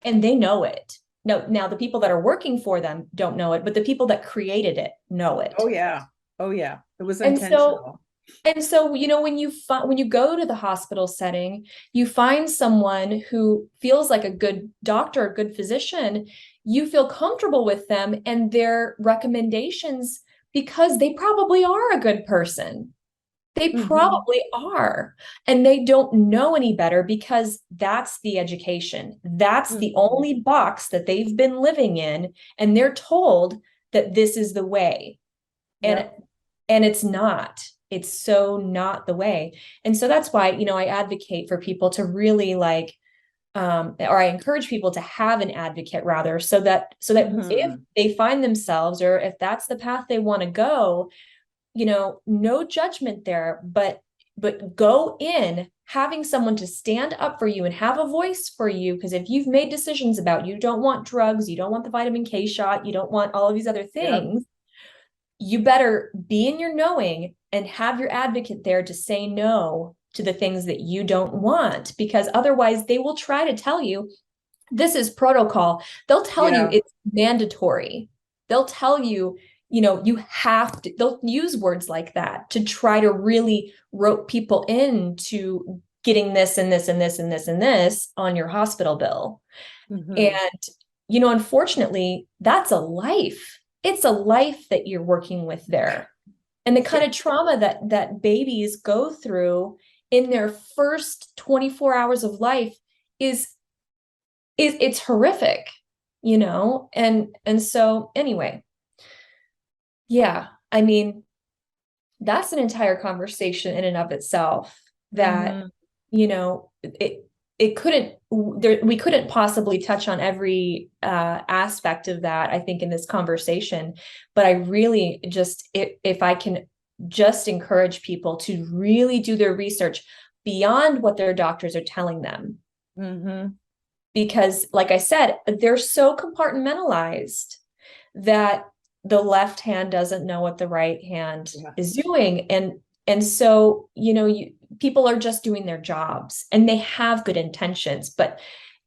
and they know it. Now the people that are working for them don't know it, but the people that created it know it. Oh yeah. Oh yeah. It was And so intentional. and so, when you go to the hospital setting, you find someone who feels like a good doctor, a good physician, you feel comfortable with them and their recommendations, because they probably are a good person. They Mm-hmm. probably are. And they don't know any better, because that's the education. That's the Mm-hmm. only box that they've been living in. And they're told that this is the way. And Yep. and it's not. It's so not the way. And so that's why, I advocate for people to really, like, or I encourage people to have an advocate rather, so that if they find themselves, or if that's the path they want to go, no judgment there, but go in having someone to stand up for you and have a voice for you. Because if you've made decisions about, you don't want drugs, you don't want the vitamin K shot, you don't want all of these other things, you better be in your knowing and have your advocate there to say no to the things that you don't want, because otherwise they will try to tell you this is protocol. They'll tell you it's mandatory. They'll tell you, you have to, they'll use words like that to try to really rope people into getting this and this and this and this and this on your hospital bill. And, unfortunately, that's a life. It's a life that you're working with there. And the kind of trauma that babies go through in their first 24 hours of life is it's horrific, and so anyway, I mean, that's an entire conversation in and of itself that, we couldn't possibly touch on every aspect of that, I think, in this conversation. But I really just, if I can just encourage people to really do their research beyond what their doctors are telling them. Because, like I said, they're so compartmentalized that the left hand doesn't know what the right hand is doing. And so, people are just doing their jobs and they have good intentions, but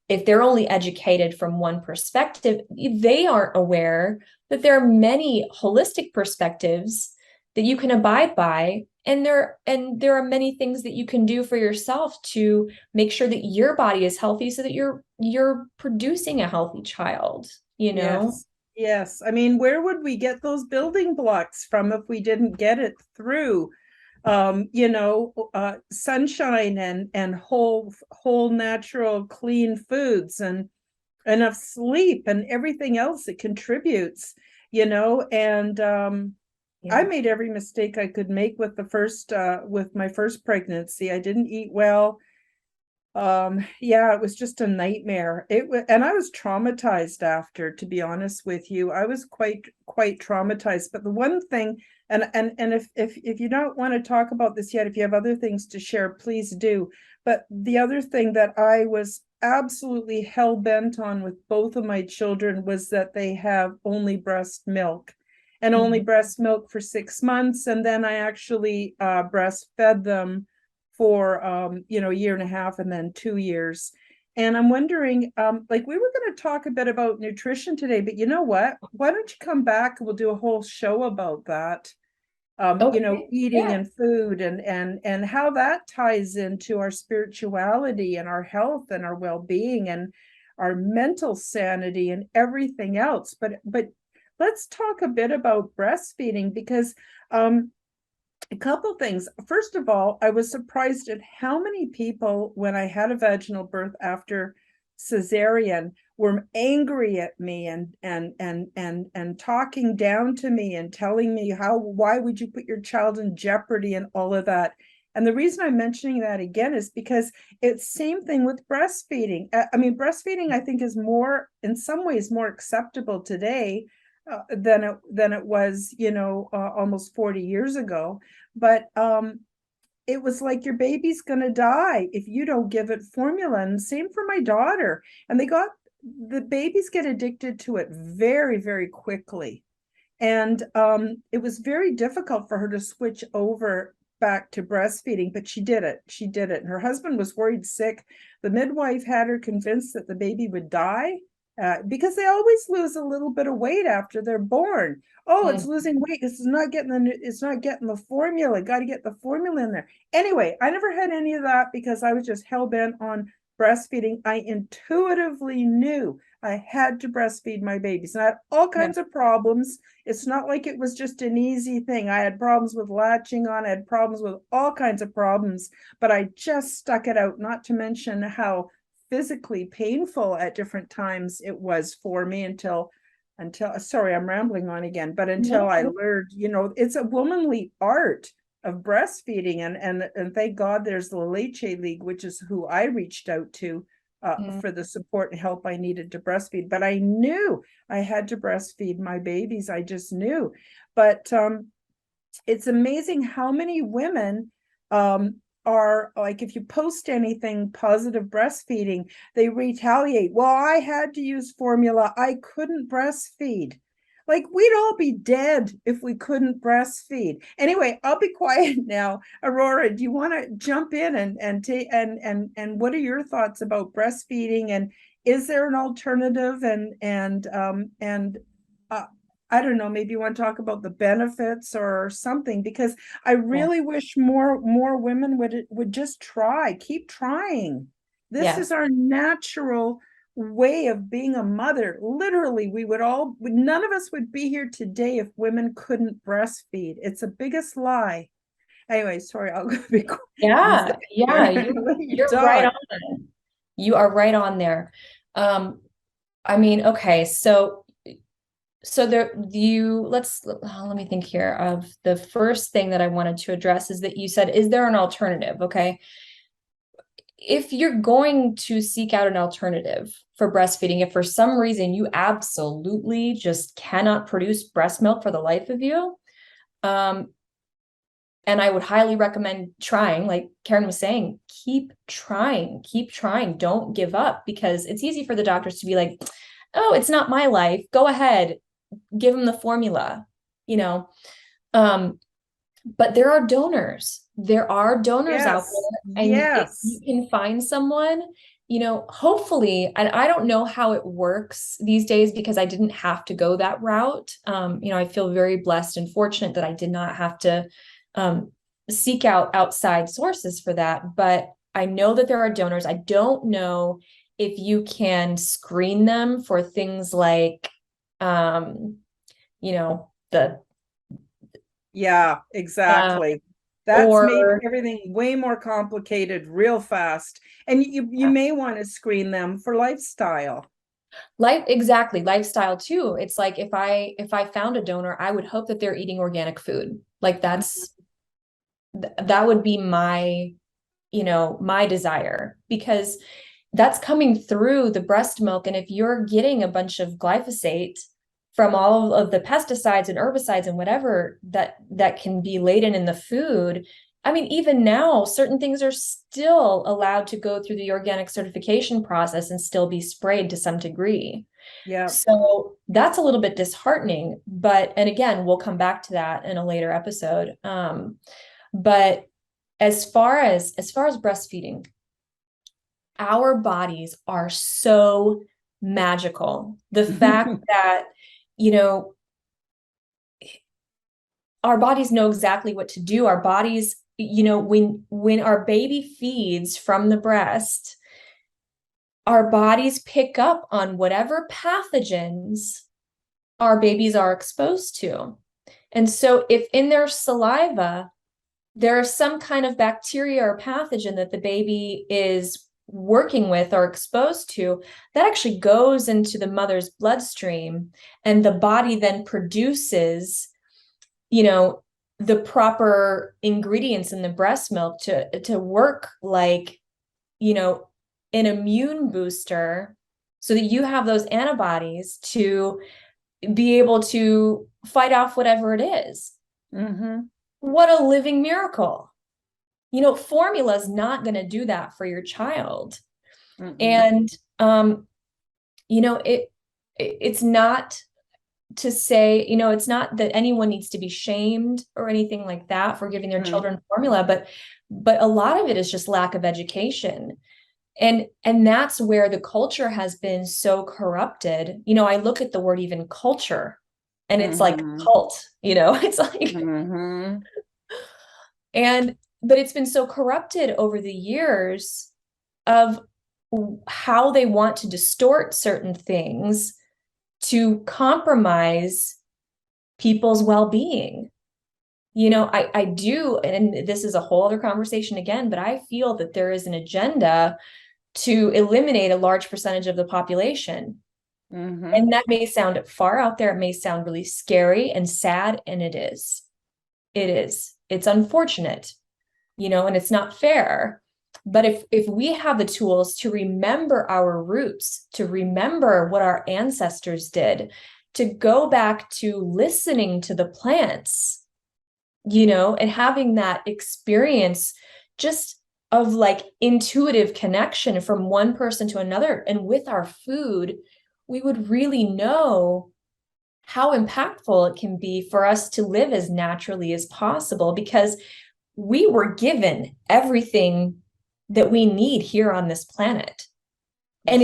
if they're only educated from one perspective, they aren't aware that there are many holistic perspectives that you can abide by. And there are many things that you can do for yourself to make sure that your body is healthy, so that you're producing a healthy child, Yes. I mean, where would we get those building blocks from if we didn't get it through sunshine and whole natural clean foods and enough sleep and everything else that contributes, and I made every mistake I could make with with my first pregnancy. I didn't eat well. It was just a nightmare. And I was traumatized after, to be honest with you. I was quite traumatized. But the one thing, and if you don't want to talk about this yet, if you have other things to share, please do. But the other thing that I was absolutely hell-bent on with both of my children was that they have only breast milk. And only breast milk for 6 months. And then I actually breastfed them for, a year and a half and then 2 years. And I'm wondering, we were going to talk a bit about nutrition today, but you know what? Why don't you come back and we'll do a whole show about that? Eating and food and how that ties into our spirituality and our health and our well-being and our mental sanity and everything else. But let's talk a bit about breastfeeding, because a couple things. First of all, I was surprised at how many people, when I had a vaginal birth after cesarean, were angry at me and talking down to me and telling me why would you put your child in jeopardy and all of that. And the reason I'm mentioning that again is because it's same thing with breastfeeding. Breastfeeding, I think, is in some ways more acceptable today than it was, almost 40 years ago. But it was like, your baby's going to die if you don't give it formula. And same for my daughter. And the babies get addicted to it very, very quickly. And it was very difficult for her to switch over back to breastfeeding, but she did it. And her husband was worried sick. The midwife had her convinced that the baby would die. Because they always lose a little bit of weight after they're born. It's losing weight because it's not getting the formula. Got to get the formula in there. Anyway, I never had any of that because I was just hell-bent on breastfeeding. I intuitively knew I had to breastfeed my babies. And I had all kinds of problems. It's not like it was just an easy thing. I had problems with latching on. I had problems with all kinds of problems, but I just stuck it out, not to mention how physically painful at different times it was for me until sorry, I'm rambling on again, but until I learned, it's a womanly art of breastfeeding, and thank God there's the Leche League, which is who I reached out to for the support and help I needed to breastfeed. But I knew I had to breastfeed my babies. I just knew. But it's amazing how many women are like, if you post anything positive breastfeeding, they retaliate. Well, I had to use formula. I couldn't breastfeed. Like, we'd all be dead if we couldn't breastfeed. Anyway, I'll be quiet now. Aurora, do you want to jump in and what are your thoughts about breastfeeding, and is there an alternative, and I don't know, maybe you want to talk about the benefits or something, because I really wish more women would just keep trying. This is our natural way of being a mother. Literally, none of us would be here today if women couldn't breastfeed. It's the biggest lie. Anyway, sorry, I'll go be quiet. Yeah, you're right on. You are right on there. I mean, okay, so let me think here of the first thing that I wanted to address is that you said, is there an alternative? Okay. If you're going to seek out an alternative for breastfeeding, if for some reason you absolutely just cannot produce breast milk for the life of you, and I would highly recommend trying, like Karen was saying, keep trying, don't give up, because it's easy for the doctors to be like, oh, it's not my life. Go ahead, give them the formula, but there are donors. There are donors out there, and if you can find someone, hopefully, and I don't know how it works these days because I didn't have to go that route. I feel very blessed and fortunate that I did not have to seek out outside sources for that, but I know that there are donors. I don't know if you can screen them for things like, yeah, exactly. That's made everything way more complicated real fast. And you may want to screen them for lifestyle. Exactly, lifestyle too. It's like if I found a donor, I would hope that they're eating organic food. Like that would be my desire, because that's coming through the breast milk. And if you're getting a bunch of glyphosate from all of the pesticides and herbicides and whatever that can be laden in the food. I mean, even now, certain things are still allowed to go through the organic certification process and still be sprayed to some degree. Yeah. So that's a little bit disheartening, and again, we'll come back to that in a later episode. But as far as breastfeeding, our bodies are so magical. The fact that our bodies know exactly what to do. Our bodies, when our baby feeds from the breast, our bodies pick up on whatever pathogens our babies are exposed to. And so if in their saliva, there is some kind of bacteria or pathogen that the baby is working with or exposed to, that actually goes into the mother's bloodstream, and the body then produces the proper ingredients in the breast milk to work like an immune booster, so that you have those antibodies to be able to fight off whatever it is. What a living miracle. Formula is not going to do that for your child. And, it's not to say, it's not that anyone needs to be shamed or anything like that for giving their children formula, but a lot of it is just lack of education. And that's where the culture has been so corrupted. I look at the word even culture, and it's like cult, it's like, but it's been so corrupted over the years of how they want to distort certain things to compromise people's well-being. I do, and this is a whole other conversation again, but I feel that there is an agenda to eliminate a large percentage of the population. And that may sound far out there. It may sound really scary and sad, and it is. It's unfortunate, and it's not fair. But if we have the tools to remember our roots, to remember what our ancestors did, to go back to listening to the plants, and having that experience just of like intuitive connection from one person to another. And with our food, we would really know how impactful it can be for us to live as naturally as possible, because we were given everything that we need here on this planet. And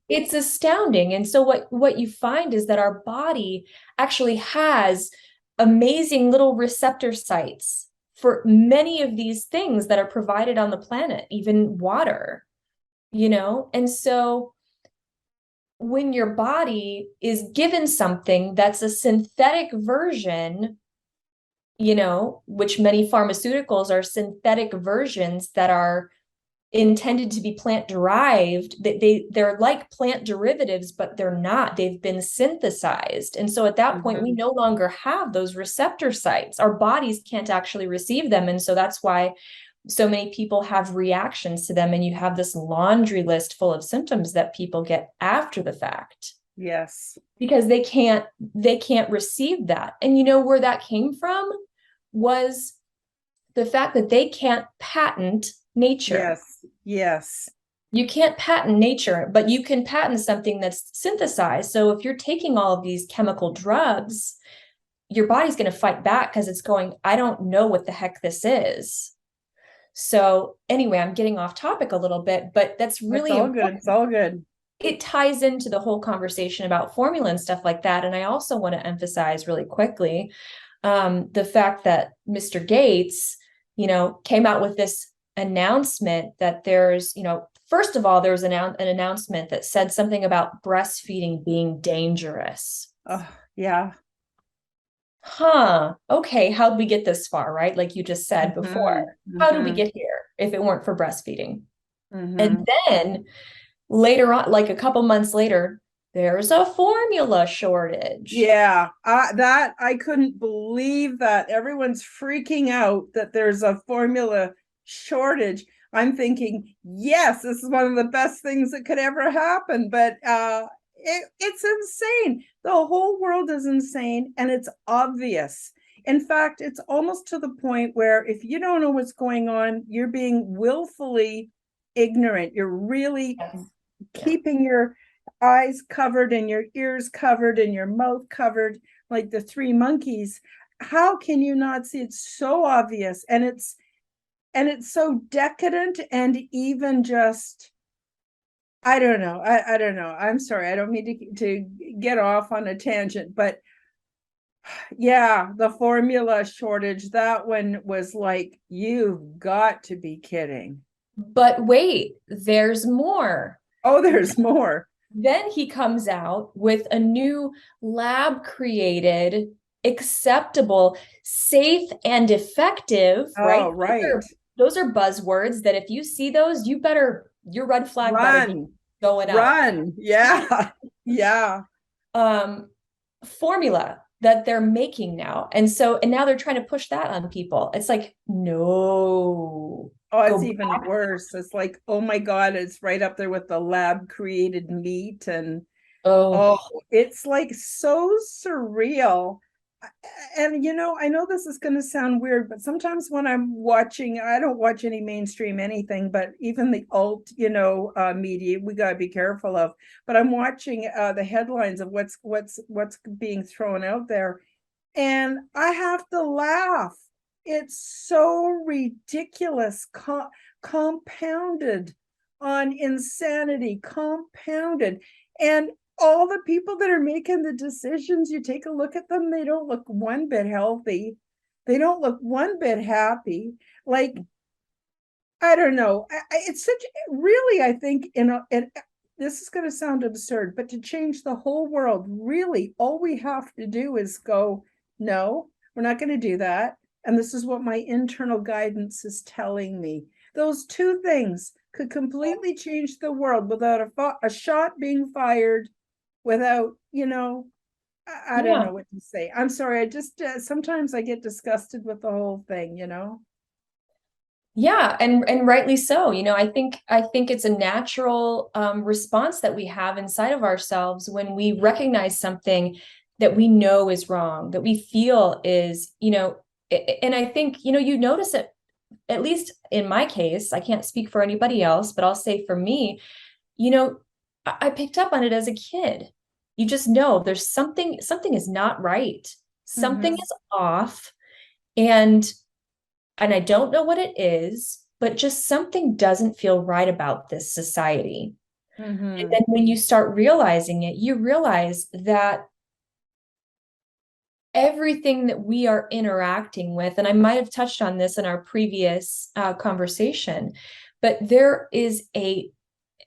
it's astounding. And so what you find is that our body actually has amazing little receptor sites for many of these things that are provided on the planet, even water, And so when your body is given something that's a synthetic version, which many pharmaceuticals are synthetic versions that are intended to be plant derived, they're like plant derivatives, but they're not. They've been synthesized. And so at that point, we no longer have those receptor sites. Our bodies can't actually receive them. And so that's why so many people have reactions to them. And you have this laundry list full of symptoms that people get after the fact. Yes. Because they can't receive that. And where that came from was the fact that they can't patent nature. Yes. You can't patent nature, but you can patent something that's synthesized. So if you're taking all of these chemical drugs, your body's going to fight back because it's going, I don't know what the heck this is. So anyway, I'm getting off topic a little bit, but that's really important. It's all good. It ties into the whole conversation about formula and stuff like that. And I also want to emphasize really quickly the fact that Mr. Gates, came out with this announcement that there's, first of all, there was an announcement that said something about breastfeeding being dangerous. Oh, yeah. Okay, how'd we get this far, right? Like you just said before. How did we get here if it weren't for breastfeeding? And then later on, like a couple months later, there's a formula shortage. Yeah, that I couldn't believe that. Everyone's freaking out that there's a formula shortage. I'm thinking, yes, this is one of the best things that could ever happen. But it's insane. The whole world is insane, and it's obvious. In fact, it's almost to the point where if you don't know what's going on, you're being willfully ignorant. You're really keeping your eyes covered and your ears covered and your mouth covered like the three monkeys. How can you not see? It's so obvious, and it's so decadent, and even just I don't know. I don't know. I'm sorry. I don't mean to get off on a tangent, but yeah, the formula shortage, that one was like, you've got to be kidding. But wait, there's more. Oh, there's more. Then he comes out with a new lab created, acceptable, safe, and effective, right? Oh, right. Those are buzzwords that if you see those, your red flag better be going out. Run. Yeah. Yeah. Formula that they're making now. And now they're trying to push that on people. It's like, no. Oh, it's even worse. It's like, oh my God, it's right up there with the lab created meat. And it's like so surreal. And I know this is going to sound weird, but sometimes when I'm watching, I don't watch any mainstream anything, but even the alt, media, we got to be careful of. But I'm watching the headlines of what's being thrown out there, and I have to laugh. It's so ridiculous, compounded on insanity, compounded. And all the people that are making the decisions, you take a look at them, they don't look one bit healthy. They don't look one bit happy. Like, I don't know. It's such, really, I think, this is going to sound absurd, but to change the whole world, really, all we have to do is go, no, we're not going to do that. And this is what my internal guidance is telling me. Those two things could completely change the world without a shot being fired, without, I don't know what to say. I'm sorry. I just, sometimes I get disgusted with the whole thing, Yeah, and rightly so. I think it's a natural response that we have inside of ourselves when we recognize something that we know is wrong, that we feel is, and I think, you notice it, at least in my case, I can't speak for anybody else, but I'll say for me, you know, I picked up on it as a kid. You just know there's something is not right. Something Mhm. is off. And I don't know what it is, but just something doesn't feel right about this society. And Mhm. then when you start realizing it, you realize that everything that we are interacting with, and I might have touched on this in our previous conversation, but there is a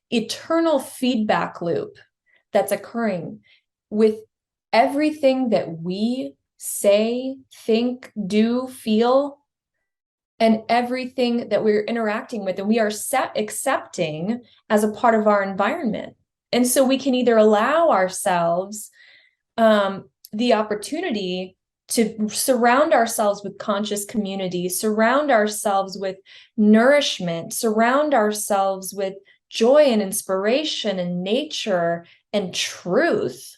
eternal feedback loop that's occurring with everything that we say, think, do, feel, and everything that we're interacting with, and we are accepting as a part of our environment. And so we can either allow ourselves the opportunity to surround ourselves with conscious community, surround ourselves with nourishment, surround ourselves with joy and inspiration and nature and truth.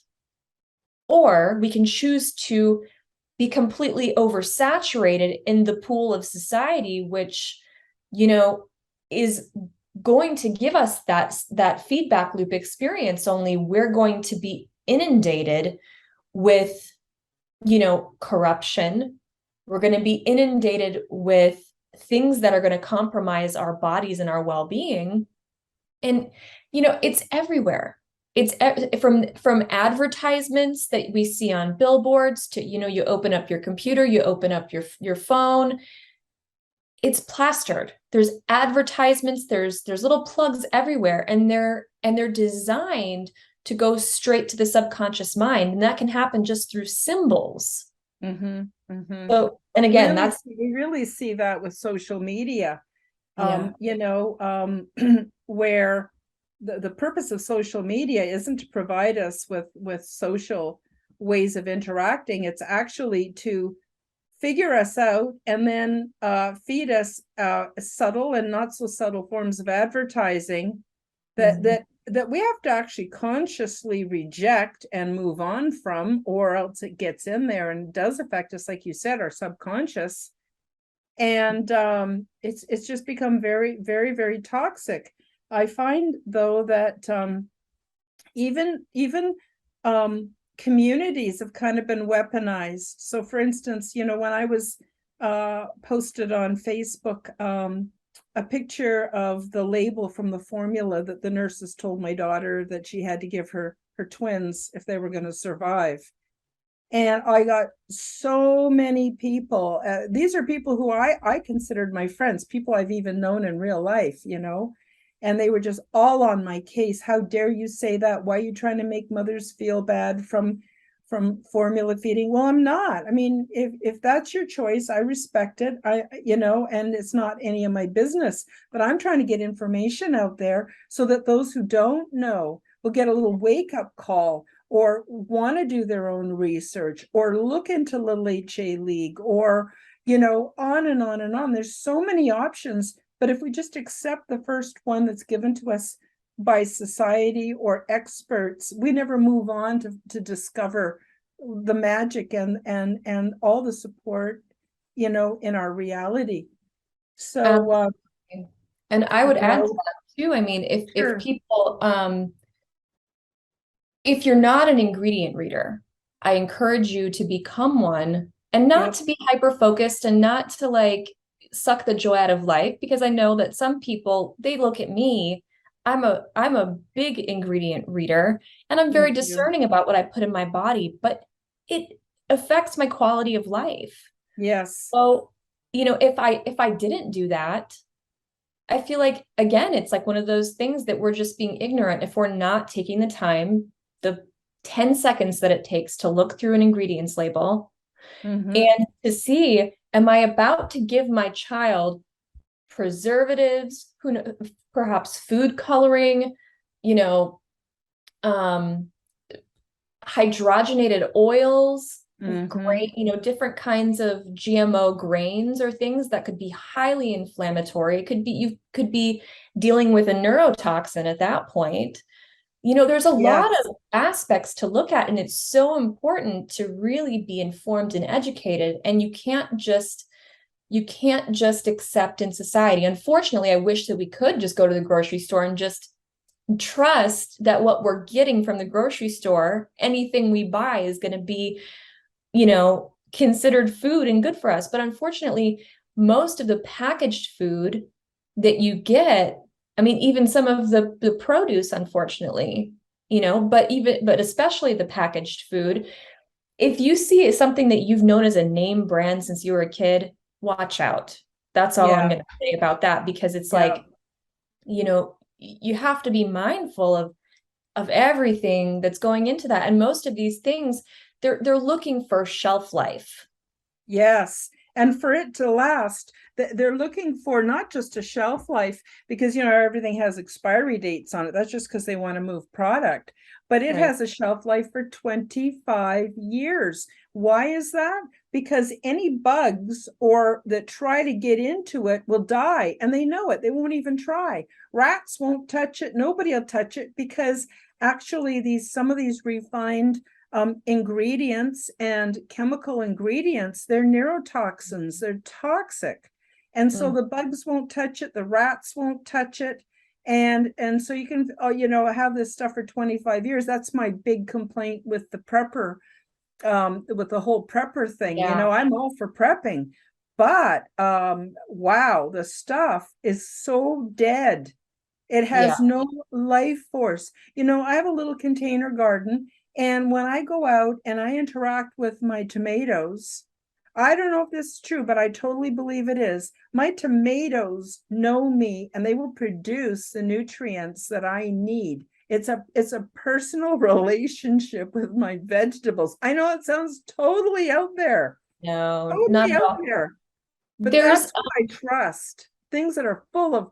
Or we can choose to be completely oversaturated in the pool of society, which, you know, is going to give us that feedback loop experience, only we're going to be inundated with, corruption. We're going to be inundated with things that are going to compromise our bodies and our well-being. And, it's everywhere. It's from advertisements that we see on billboards to, you open up your computer, you open up your phone, it's plastered. There's advertisements, there's little plugs everywhere, and they're designed to go straight to the subconscious mind, and that can happen just through symbols. Mhm. Mhm. So, and again, We really see that with social media. yeah. Where the purpose of social media isn't to provide us with social ways of interacting. It's actually to figure us out and then feed us subtle and not so subtle forms of advertising that Mhm. that we have to actually consciously reject and move on from, or else it gets in there and does affect us, like you said, our subconscious. And it's just become very, very, very toxic. I find though that even communities have kind of been weaponized. So for instance, when I was posted on Facebook a picture of the label from the formula that the nurses told my daughter that she had to give her twins if they were going to survive. And I got so many people. These are people who I considered my friends, people I've even known in real life. And they were just all on my case. How dare you say that? Why are you trying to make mothers feel bad from formula feeding? Well, I'm not. I mean, if that's your choice, I respect it. And it's not any of my business. But I'm trying to get information out there so that those who don't know will get a little wake up call, or want to do their own research, or look into Little HA League, or on and on and on. There's so many options, but if we just accept the first one that's given to us by society or experts, we never move on to discover the magic and all the support in our reality. So And I would you add to know that too. I mean, if sure. people if you're not an ingredient reader, I encourage you to become one, and not Yep. to be hyper focused and not to like suck the joy out of life, because I know that some people, they look at me, I'm a big ingredient reader, and I'm very Thank you. discerning about what I put in my body, but it affects my quality of life. Yes. So, if I didn't do that, I feel like, again, it's like one of those things that we're just being ignorant if we're not taking the time, the 10 seconds that it takes to look through an ingredients label Mm-hmm. and to see, am I about to give my child preservatives, perhaps food coloring, you know, um, hydrogenated oils, Mhm. grain, different kinds of GMO grains or things that could be highly inflammatory. It could be, you could be dealing with a neurotoxin at that point. There's a lot Yes. of aspects to look at, and it's so important to really be informed and educated. And you can't just accept in society. Unfortunately, I wish that we could just go to the grocery store and just trust that what we're getting from the grocery store, anything we buy is going to be, considered food and good for us. But unfortunately, most of the packaged food that you get, I mean, even some of the produce, unfortunately, but especially the packaged food, if you see something that you've known as a name brand since you were a kid, watch out. That's all I'm Yeah. going to say about that, because it's Yeah. like, you have to be mindful of everything that's going into that. And most of these things, they're looking for shelf life. Yes. And for it to last, they're looking for not just a shelf life, because, everything has expiry dates on it. That's just because they want to move product, but it Right. has a shelf life for 25 years. Why is that? Because any bugs or that try to get into it will die, and they know it. They won't even try. Rats won't touch it. Nobody will touch it, because actually some of these refined ingredients and chemical ingredients, they're neurotoxins, they're toxic. And so Mm. the bugs won't touch it, the rats won't touch it. And so you can, have this stuff for 25 years. That's my big complaint with the prepper, with the whole prepper thing. Yeah. I'm all for prepping, but wow, the stuff is so dead. It Yeah. has no life force. I have a little container garden, and when I go out and I interact with my tomatoes, I don't know if this is true, but I totally believe it is. My tomatoes know me, and they will produce the nutrients that I need. It's a personal relationship with my vegetables. I know it sounds totally out there, No, not totally at out all. there, but There's that's what I trust. Things that are full of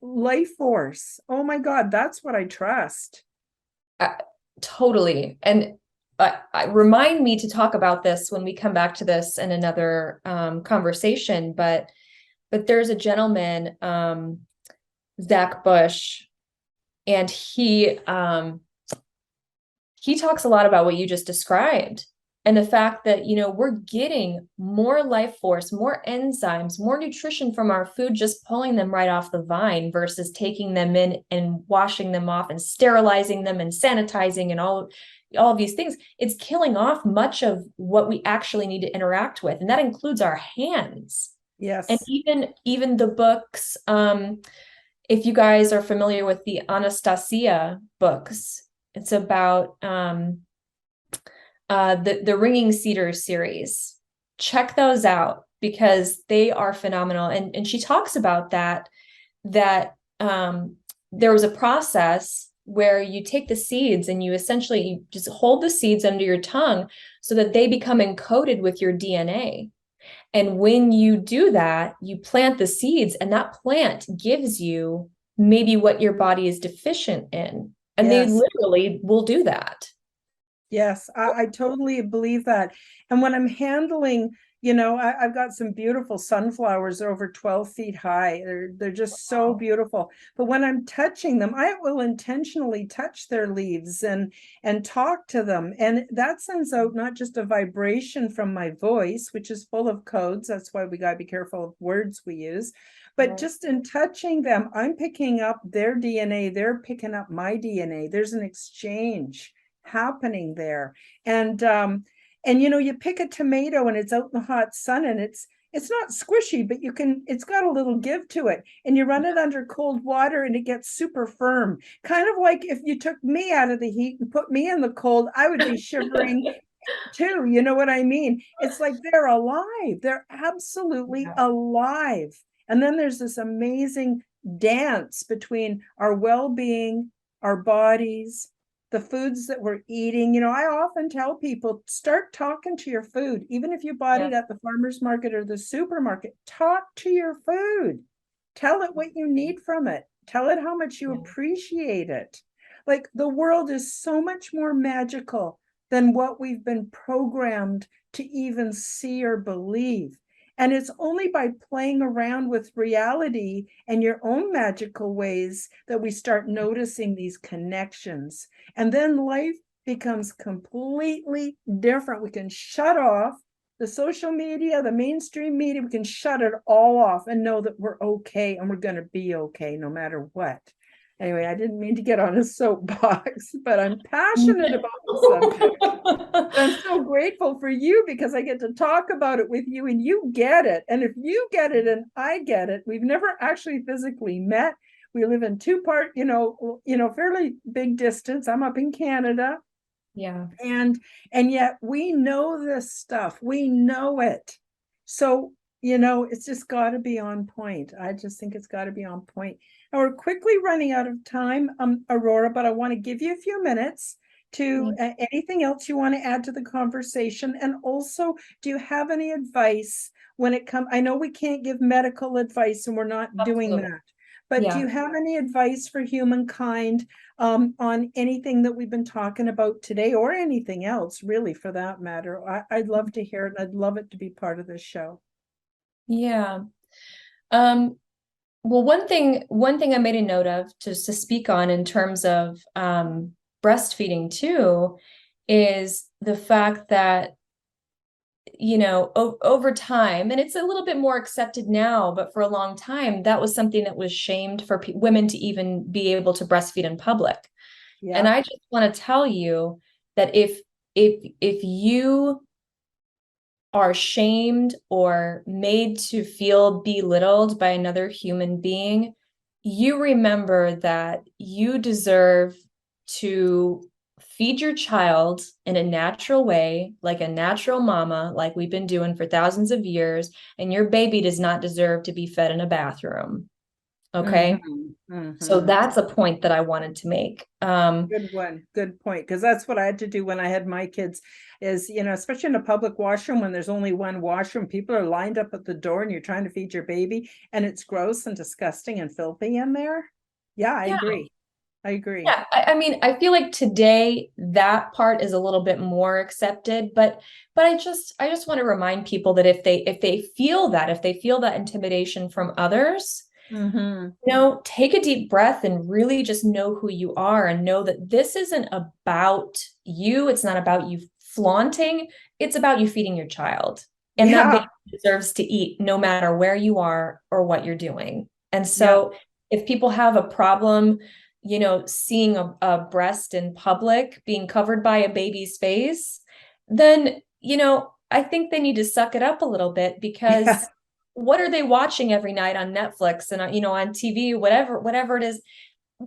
life force. Oh my God, that's what I trust. uh, totally. And remind me to talk about this when we come back to this in another conversation. But there's a gentleman, Zach Bush, and he talks a lot about what you just described, and the fact that, we're getting more life force, more enzymes, more nutrition from our food, just pulling them right off the vine versus taking them in and washing them off and sterilizing them and sanitizing and all of these things. It's killing off much of what we actually need to interact with, and that includes our hands. And Yes. even the books, if you guys are familiar with the Anastasia books, it's about the Ringing Cedars series. Check those out, because they are phenomenal. And she talks about that there was a process where you take the seeds and you just hold the seeds under your tongue so that they become encoded with your DNA. And when you do that, you plant the seeds, and that plant gives you maybe what your body is deficient in. And they Yes. literally will do that. Yes, I totally believe that. And when I'm handling, I've got some beautiful sunflowers. They're over 12 feet high. They're just so beautiful. But when I'm touching them, I will intentionally touch their leaves and talk to them. And that sends out not just a vibration from my voice, which is full of codes. That's why we got to be careful of words we use. But just in touching them, I'm picking up their DNA. They're picking up my DNA. There's an exchange happening there. And you pick a tomato and it's out in the hot sun, and it's not squishy, but it's got a little give to it, and you run it under cold water and it gets super firm, kind of like if you took me out of the heat and put me in the cold, I would be shivering too. You know what I mean? It's like they're alive. They're absolutely alive. And then there's this amazing dance between our well-being, our bodies, the foods that we're eating. I often tell people, start talking to your food. Even if you bought Yeah. it at the farmer's market or the supermarket, talk to your food. Tell it what you need from it. Tell it how much you appreciate it. Like, the world is so much more magical than what we've been programmed to even see or believe. And it's only by playing around with reality and your own magical ways that we start noticing these connections. And then life becomes completely different. We can shut off the social media, the mainstream media, we can shut it all off and know that we're okay and we're going to be okay no matter what. Anyway, I didn't mean to get on a soapbox, but I'm passionate about the subject. I'm so grateful for you because I get to talk about it with you and you get it. And if you get it and I get it, we've never actually physically met. We live in two-part, fairly big distance. I'm up in Canada. Yeah. And yet we know this stuff. We know it. So, it's just got to be on point. I just think it's got to be on point. Now we're quickly running out of time, Aurora, but I want to give you a few minutes to anything else you want to add to the conversation. And also, do you have any advice when it comes? I know we can't give medical advice and we're not doing that. But do you have any advice for humankind on anything that we've been talking about today or anything else, really, for that matter? I'd love to hear it. I'd love it to be part of this show. Yeah. Well, one thing I made a note of just to speak on in terms of breastfeeding too, is the fact that, over time, and it's a little bit more accepted now, but for a long time, that was something that was shamed for women to even be able to breastfeed in public. Yeah. And I just want to tell you that if you are shamed or made to feel belittled by another human being, you remember that you deserve to feed your child in a natural way, like a natural mama, like we've been doing for thousands of years, and your baby does not deserve to be fed in a bathroom. Okay. Mm-hmm. Mm-hmm. So that's a point that I wanted to make. Good one. Good point. Because that's what I had to do when I had my kids is, especially in a public washroom, when there's only one washroom, people are lined up at the door and you're trying to feed your baby and it's gross and disgusting and filthy in there. Yeah, I agree. Yeah, I mean, I feel like today that part is a little bit more accepted, but I just want to remind people that if they feel that intimidation from others, take a deep breath and really just know who you are and know that this isn't about you. It's not about you flaunting. It's about you feeding your child. And that baby deserves to eat no matter where you are or what you're doing. And so if people have a problem, seeing a breast in public being covered by a baby's face, then, I think they need to suck it up a little bit because what are they watching every night on Netflix and, on TV, whatever it is?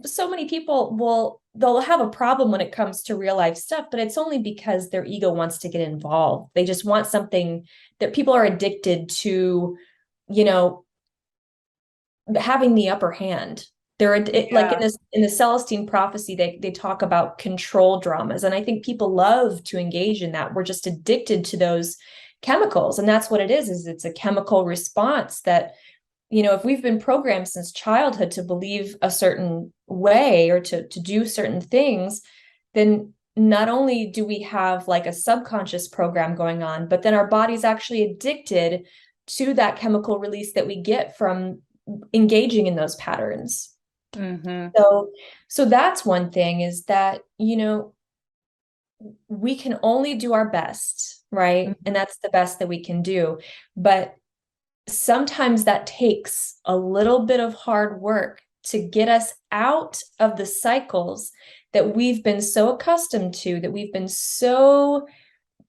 So many people they'll have a problem when it comes to real life stuff, but it's only because their ego wants to get involved. They just want something that people are addicted to, having the upper hand. They're like in the Celestine prophecy, they talk about control dramas. And I think people love to engage in that. We're just addicted to those chemicals. And that's what it is it's a chemical response that, if we've been programmed since childhood to believe a certain way or to do certain things, then not only do we have like a subconscious program going on, but then our body's actually addicted to that chemical release that we get from engaging in those patterns. Mm-hmm. So that's one thing is that, we can only do our best, right? Mm-hmm. And that's the best that we can do. But sometimes that takes a little bit of hard work to get us out of the cycles that we've been so accustomed to, that we've been so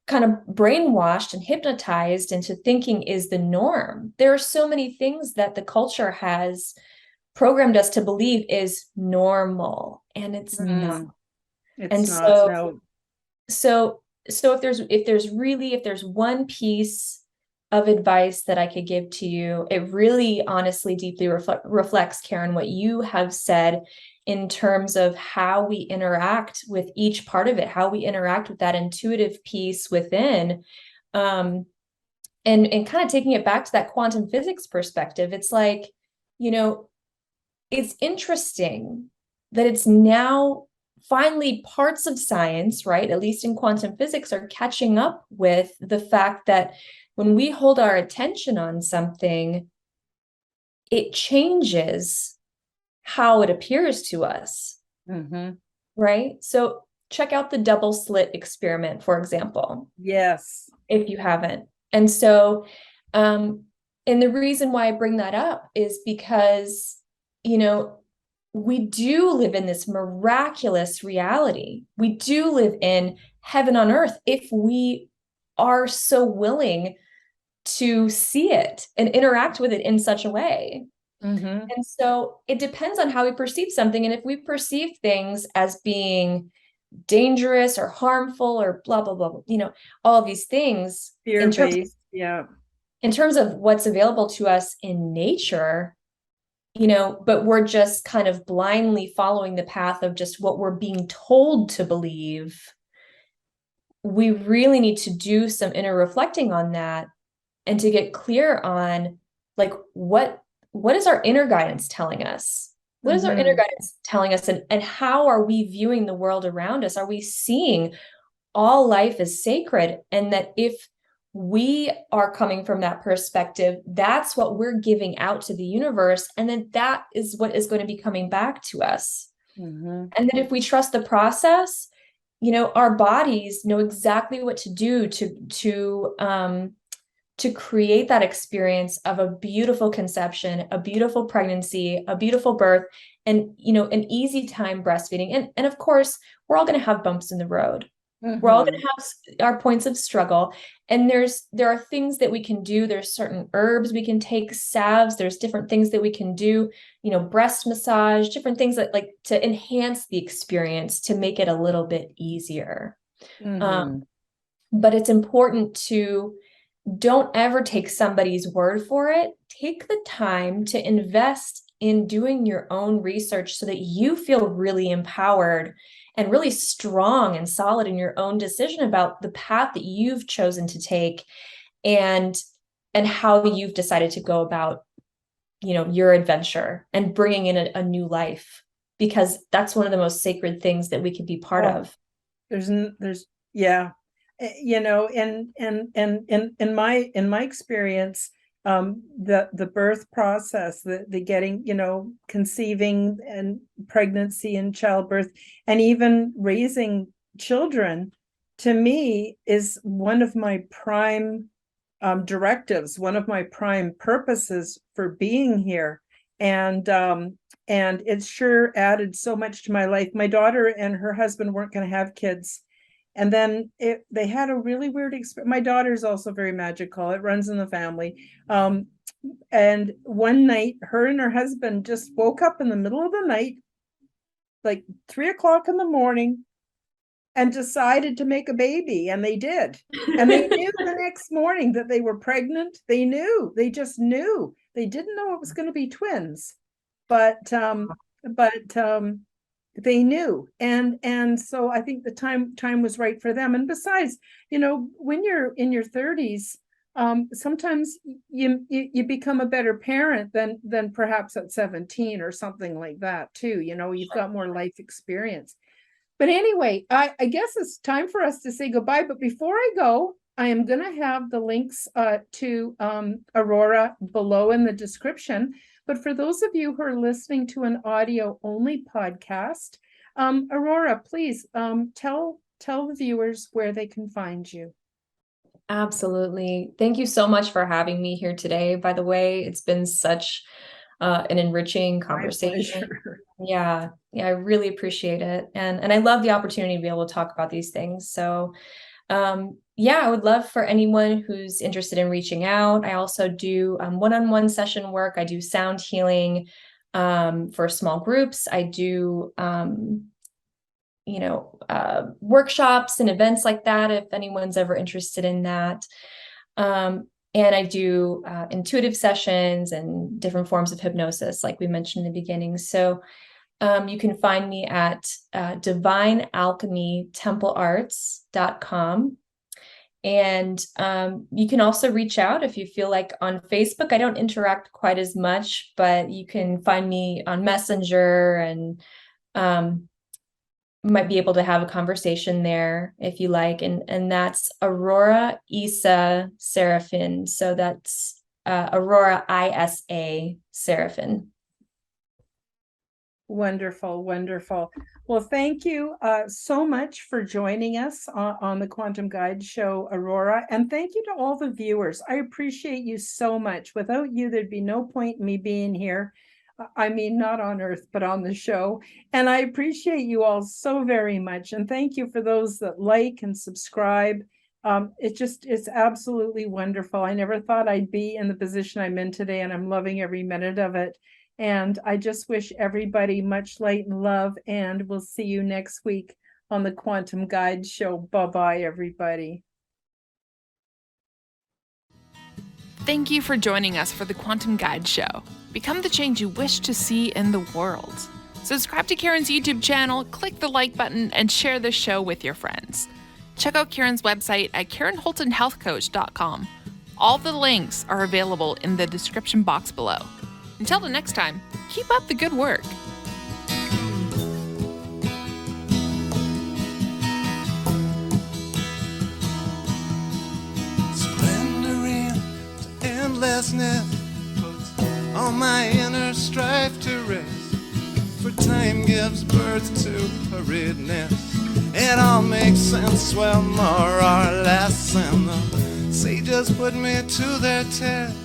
kind of brainwashed and hypnotized into thinking is the norm. There are so many things that the culture has programmed us to believe is normal, and it's not. It's not. So if there's one piece of advice that I could give to you, it really honestly deeply reflects, Karen, what you have said in terms of how we interact with each part of it, how we interact with that intuitive piece within, and kind of taking it back to that quantum physics perspective. It's like, it's interesting that it's now finally, parts of science, right, at least in quantum physics, are catching up with the fact that when we hold our attention on something, it changes how it appears to us, right? So check out the double slit experiment, for example. Yes. If you haven't. And so, and the reason why I bring that up is because, we do live in this miraculous reality. We do live in heaven on earth if we are so willing to see it and interact with it in such a way. And so it depends on how we perceive something. And if we perceive things as being dangerous or harmful or blah, blah, blah, all of these things Fear-based, in terms of what's available to us in nature, but we're just kind of blindly following the path of just what we're being told to believe. We really need to do some inner reflecting on that and to get clear on like, what is our inner guidance telling us? What is our inner guidance telling us? And how are we viewing the world around us? Are we seeing all life as sacred? And that if we are coming from that perspective, that's what we're giving out to the universe. And then that is what is going to be coming back to us. And then if we trust the process, our bodies know exactly what to do to create that experience of a beautiful conception, a beautiful pregnancy, a beautiful birth, and an easy time breastfeeding. And of course, we're all going to have bumps in the road. We're all going to have our points of struggle. And there are things that we can do. There's certain herbs we can take, salves. There's different things that we can do, breast massage, different things that like to enhance the experience, to make it a little bit easier. But it's important to don't ever take somebody's word for it. Take the time to invest in doing your own research so that you feel really empowered and really strong and solid in your own decision about the path that you've chosen to take and how you've decided to go about, your adventure and bringing in a new life, because that's one of the most sacred things that we could be part of. Yeah. In my experience, the birth process, the getting, conceiving and pregnancy and childbirth, and even raising children, to me is one of my prime directives, one of my prime purposes for being here. And it's sure added so much to my life. My daughter and her husband weren't going to have kids. And then they had a really weird experience. My daughter's also very magical. It runs in the family. And one night, her and her husband just woke up in the middle of the night, like 3:00 in the morning, and decided to make a baby. And they did. And they knew the next morning that they were pregnant. They knew. They just knew. They didn't know it was going to be twins. But they knew, and so I think the time was right for them. And besides, when you're in your 30s, sometimes you become a better parent than perhaps at 17 or something like that too. You've got more life experience. But anyway, I guess it's time for us to say goodbye. But before I go, I am going to have the links to Aurora below in the description. But for those of you who are listening to an audio only podcast, Aurora, please tell the viewers where they can find you. Absolutely. Thank you so much for having me here today. By the way, it's been such an enriching conversation. Yeah, I really appreciate it. And I love the opportunity to be able to talk about these things. So I would love for anyone who's interested in reaching out. I also do one-on-one session work. I do sound healing for small groups. I do, workshops and events like that, if anyone's ever interested in that. And I do intuitive sessions and different forms of hypnosis, like we mentioned in the beginning. So you can find me at divinealchemytemplearts.com. And you can also reach out if you feel like on Facebook. I don't interact quite as much, but you can find me on Messenger and might be able to have a conversation there if you like. And that's Aurora Seraphine. So that's Aurora ISA Seraphine. Wonderful, wonderful. Well, thank you so much for joining us on the Quantum Guide Show, Aurora. And thank you to all the viewers. I appreciate you so much. Without you, there'd be no point in me being here. I mean, not on Earth, but on the show. And I appreciate you all so very much. And thank you for those that like and subscribe. It's absolutely wonderful. I never thought I'd be in the position I'm in today, and I'm loving every minute of it. And I just wish everybody much light and love, and we'll see you next week on the Quantum Guide Show. Bye-bye, everybody. Thank you for joining us for the Quantum Guide Show. Become the change you wish to see in the world. Subscribe to Karen's YouTube channel, click the like button, and share the show with your friends. Check out Karen's website at KarenHoltonHealthCoach.com. All the links are available in the description box below. Until the next time, keep up the good work. Surrendering to endlessness puts all my inner strife to rest. For time gives birth to hurriedness. It all makes sense, well, more or less. And the sages put me to their test.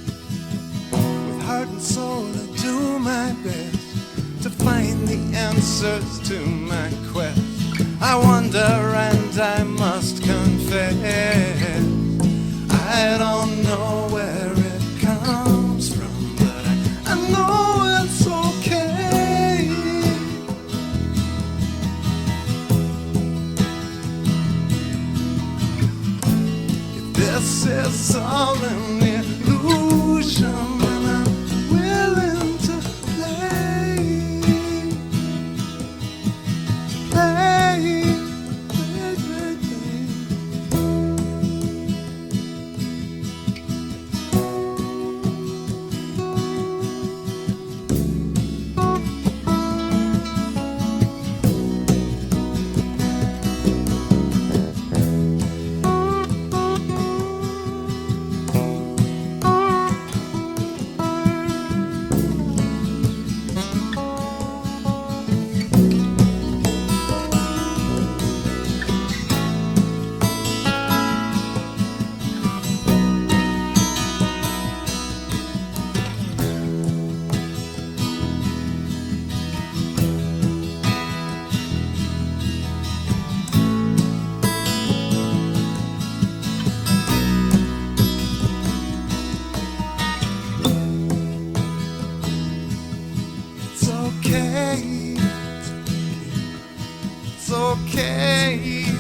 Heart and soul, I do my best to find the answers to my quest. I wonder and I must confess, I don't know where it comes from, but I know it's okay. If this is all an illusion, willing to play, play, play, play, It's okay.